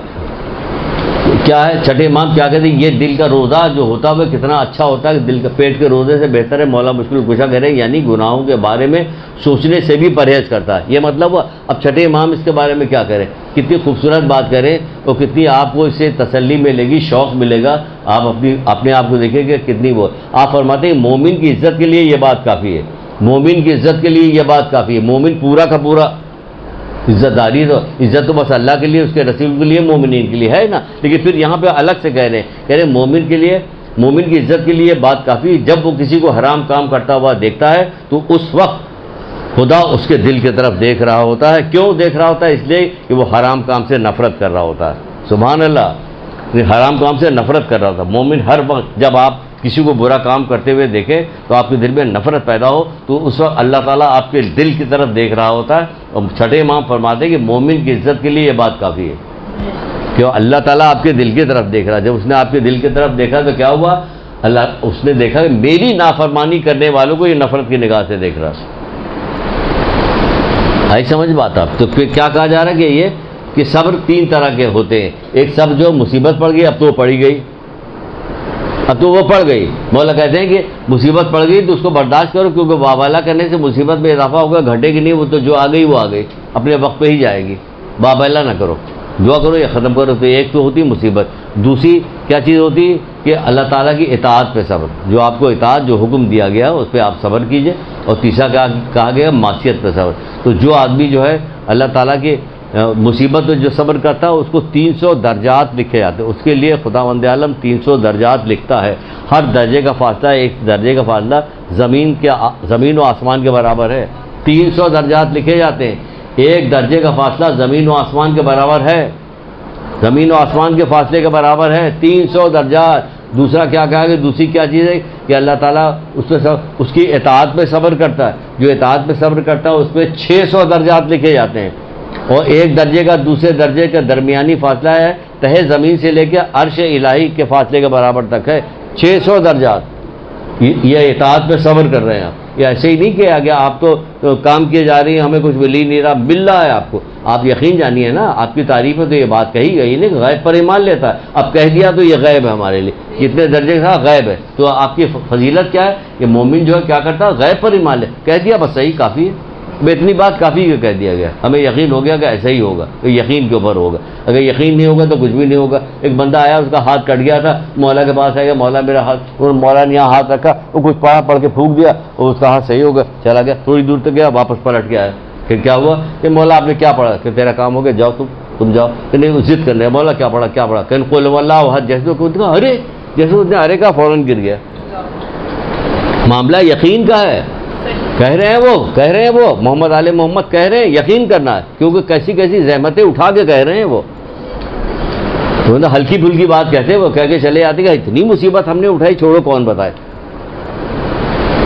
کیا ہے چھٹے امام کیا کہتے ہیں؟ یہ دل کا روزہ جو ہوتا ہے وہ کتنا اچھا ہوتا ہے کہ دل کا پیٹ کے روزے سے بہتر ہے۔ مولا مشکل کشا کہہ رہے ہیں یعنی گناہوں کے بارے میں سوچنے سے بھی پرہیز کرتا ہے، یہ مطلب۔ اب چھٹے امام اس کے بارے میں کیا کریں؟ کتنی خوبصورت بات کریں اور کتنی آپ کو اس سے تسلی ملے گی، شوق ملے گا، آپ اپنے آپ کو دیکھیں کہ کتنی وہ۔ آپ فرماتے ہیں مومن کی عزت کے لیے یہ بات کافی ہے، مومن کی عزت کے لیے یہ بات کافی ہے۔ مومن پورا کا پورا عزت داری تو عزت تو بس اللہ کے لیے، اس کے رسول کے لیے، مومنین کے لیے ہے نا، لیکن پھر یہاں پہ الگ سے کہہ رہے ہیں مومن کے لیے، مومن کی عزت کے لیے بات کافی۔ جب وہ کسی کو حرام کام کرتا ہوا دیکھتا ہے تو اس وقت خدا اس کے دل کی طرف دیکھ رہا ہوتا ہے۔ کیوں دیکھ رہا ہوتا ہے؟ اس لیے کہ وہ حرام کام سے نفرت کر رہا ہوتا ہے۔ سبحان اللہ، حرام کام سے نفرت کر رہا ہوتا ہے مومن۔ ہر وقت جب آپ کسی کو برا کام کرتے ہوئے دیکھیں تو آپ کے دل میں نفرت پیدا ہو، تو اس وقت اللہ تعالیٰ آپ کے دل کی طرف دیکھ رہا ہوتا ہے۔ اور چھٹے امام فرماتے ہیں کہ مومن کی عزت کے لیے یہ بات کافی ہے کہ اللہ تعالیٰ آپ کے دل کی طرف دیکھ رہا ہے۔ جب اس نے آپ کے دل کی طرف دیکھا تو کیا ہوا؟ اس نے دیکھا کہ میری نافرمانی کرنے والوں کو یہ نفرت کی نگاہ سے دیکھ رہا ہے۔ آئی سمجھ بات آپ؟ تو پھر کیا کہا جا رہا ہے کہ یہ کہ صبر تین طرح کے ہوتے ہیں۔ ایک صبر جو مصیبت پڑ گئی، اب تو وہ پڑی گئی، اب تو وہ پڑ گئی۔ مولا کہتے ہیں کہ مصیبت پڑ گئی تو اس کو برداشت کرو، کیونکہ واویلا کرنے سے مصیبت میں اضافہ ہوگا، گھٹے گی نہیں، وہ تو جو آ گئی وہ آ گئی، اپنے وقت پہ ہی جائے گی۔ واویلا نہ کرو، دعا کرو یا ختم کرو۔ تو ایک تو ہوتی مصیبت، دوسری کیا چیز ہوتی کہ اللہ تعالیٰ کی اطاعت پہ صبر، جو آپ کو اطاعت جو حکم دیا گیا اس پہ آپ صبر کیجئے۔ اور تیسرا کیا کہا گیا؟ معصیت پہ صبر۔ تو جو آدمی جو ہے اللہ تعالیٰ کی مصیبت میں جو صبر کرتا ہے اس کو 300 درجات لکھے جاتے ہیں، اس کے لیے خداوند عالم 300 درجات لکھتا ہے۔ ہر درجے کا فاصلہ، ایک درجے کا فاصلہ زمین و آسمان کے برابر ہے۔ 300 درجات لکھے جاتے ہیں، ایک درجے کا فاصلہ زمین و آسمان کے برابر ہے، زمین و آسمان کے فاصلے کے برابر ہے 300 درجات۔ دوسرا کیا کہا کہ دوسری کیا چیز ہے کہ اللہ تعالیٰ اس کی اطاعت پہ صبر کرتا ہے، جو اطاعت پہ صبر کرتا ہے اس پہ 600 درجات لکھے جاتے ہیں۔ اور ایک درجے کا دوسرے درجے کا درمیانی فاصلہ ہے، تہہ زمین سے لے کے عرش الہی کے فاصلے کے برابر تک ہے 600 درجات۔ یہ اطاعت پہ صبر کر رہے ہیں آپ، یہ ایسے ہی نہیں کہ آگے آپ تو کام کیے جا رہی ہیں، ہمیں کچھ مل ہی نہیں رہا، مل رہا ہے آپ کو، آپ یقین جانیے نا، آپ کی تعریف ہے تو یہ بات کہی گئی نہیں کہ غیب پر ایمان لیتا ہے، اب کہہ دیا تو یہ غیب ہے ہمارے لیے، کتنے درجے کا غیب ہے۔ تو آپ کی فضیلت کیا ہے کہ مومن جو ہے کیا کرتا ہے؟ غیب پر ایمان لے، کہہ دیا بس صحیح کافی ہے، اتنی بات کافی کا کہہ دیا گیا، ہمیں یقین ہو گیا کہ ایسا ہی ہوگا، تو یقین کے اوپر ہوگا، اگر یقین نہیں ہوگا تو کچھ بھی نہیں ہوگا۔ ایک بندہ آیا، اس کا ہاتھ کٹ گیا تھا، مولا کے پاس آیا، مولا میرا ہاتھ، اور مولا نے یہاں ہاتھ رکھا، وہ کچھ پڑھ کے پھونک دیا اور اس کا ہاتھ صحیح ہوگا، چلا گیا، تھوڑی دور تک گیا، واپس پلٹ کے آیا، پھر کیا ہوا کہ مولا آپ نے کیا پڑھا؟ کہ تیرا کام ہو گیا، جاؤ تم جاؤ، کہ نہیں ضد کرنے، مولا کیا پڑھا کہ قل هو اللہ احد، جیسے ارے جیسے اس نے ارے کا فوراً گر گیا۔ معاملہ یقین کا ہے، کہہ رہے ہیں وہ محمد آل محمد کہہ رہے ہیں یقین کرنا ہے، کیونکہ کیسی کیسی زحمتیں اٹھا کے کہہ رہے ہیں وہ، تو ہلکی پھلکی بات کہتے ہیں وہ، کہہ کے چلے آتے کہ اتنی مصیبت ہم نے اٹھائی، چھوڑو کون بتائے،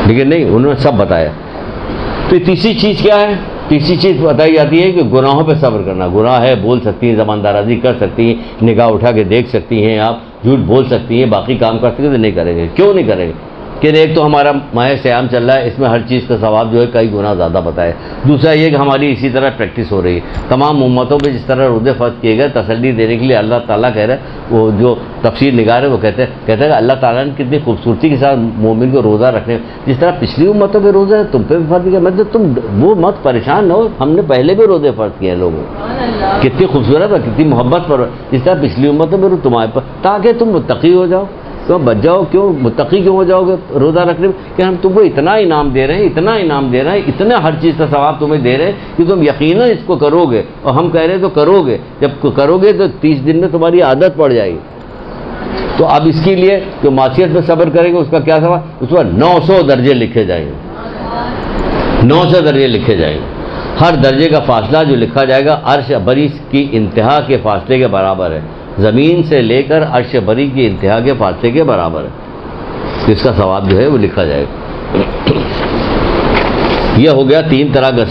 لیکن نہیں، انہوں نے سب بتایا۔ تو تیسری چیز کیا ہے؟ تیسری چیز بتائی جاتی ہے کہ گناہوں پہ صبر کرنا۔ گناہ ہے، بول سکتی ہیں، زبان درازی کر سکتی ہیں، نگاہ اٹھا کے دیکھ سکتی ہیں، آپ جھوٹ بول سکتی ہیں، باقی کام کر سکتے ہیں، تو نہیں کریں گے۔ کیوں نہیں کریں گے؟ کہ ایک تو ہمارا ماہ سیام چل رہا ہے، اس میں ہر چیز کا ثواب جو ہے کئی گنا زیادہ بتایا. دوسرا یہ کہ ہماری اسی طرح پریکٹس ہو رہی ہے. تمام امتوں پہ جس طرح روزے فرض کیے گئے تسلی دینے کے لیے اللہ تعالیٰ کہہ رہے ہیں، وہ جو تفسیر نگار ہے وہ کہتے ہیں کہ اللہ تعالیٰ نے کتنی خوبصورتی کے ساتھ مومن کو روزہ رکھنے، جس طرح پچھلی امتوں پہ روزہ ہے تم پہ بھی فرض کیا، مطلب تم وہ مت پریشان نہ ہو، ہم نے پہلے بھی روزے فرض کیے ہیں لوگوں. کتنی خوبصورت اور کتنی محبت پر، جس طرح پچھلی امتوں میں تمہارے پر، تاکہ تم متقی ہو جاؤ. کیوں بچ جاؤ، کیوں متقی کیوں ہو جاؤ گے روزہ رکھنے میں؟ کہ ہم تم کو اتنا انعام دے رہے ہیں، اتنا انعام دے رہے ہیں، اتنا ہر چیز کا ثواب تمہیں دے رہے ہیں کہ تم یقیناً اس کو کرو گے. اور ہم کہہ رہے ہیں تو کرو گے، جب کرو گے تو 30 دن میں تمہاری عادت پڑ جائے گی. تو اب اس کے لیے جو معصیت میں صبر کریں گے اس کا کیا ثواب؟ اس پر 900 درجے لکھے جائیں گے. 900 درجے لکھے جائیں گے. ہر درجے کا فاصلہ جو لکھا جائے گا عرش بری کی انتہا کے فاصلے کے برابر ہے. زمین سے لے کر عرش بری کی انتہا کے فاصلے کے برابر ہے. تو اس کا ثواب جو ہے وہ لکھا جائے گا. یہ ہو گیا 3 طرح کا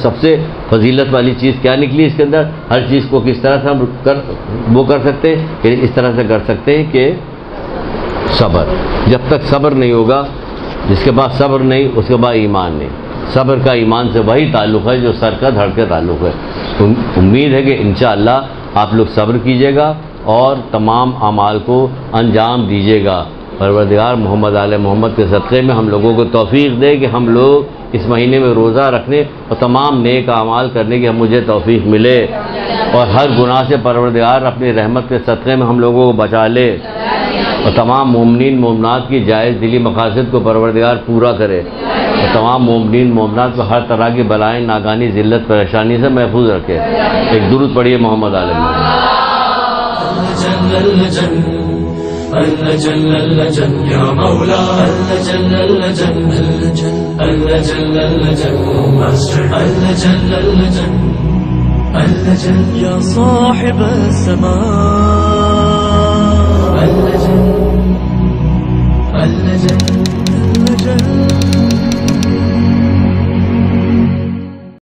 سب سے فضیلت والی چیز کیا نکلی اس کے اندر؟ ہر چیز کو کس طرح سے ہم وہ کر سکتے ہیں کہ اس طرح سے کر سکتے ہیں کہ صبر. جب تک صبر نہیں ہوگا، جس کے بعد صبر نہیں اس کے بعد ایمان نہیں. صبر کا ایمان سے وہی تعلق ہے جو سر کا دھڑ کے تعلق ہے. امید ہے کہ انشاءاللہ آپ لوگ صبر کیجیے گا اور تمام اعمال کو انجام دیجیے گا. پروردگار محمد آل محمد کے صدقے میں ہم لوگوں کو توفیق دے کہ ہم لوگ اس مہینے میں روزہ رکھنے اور تمام نیک اعمال کرنے کی مجھے توفیق ملے، اور ہر گناہ سے پروردگار اپنی رحمت کے صدقے میں ہم لوگوں کو بچا لے، اور تمام مومنین مومنات کی جائز دلی مقاصد کو پروردگار پورا کرے، اور تمام مومنین مومنات کو ہر طرح کی بلائیں، ناگانی، ذلت، پریشانی سے محفوظ رکھے. ایک درود پڑھیے محمد آل محمد.
اللجن اللجن یا مولا اللجن اللجن اللجن اللجن اللجن اللجن اللجن یا صاحب السماء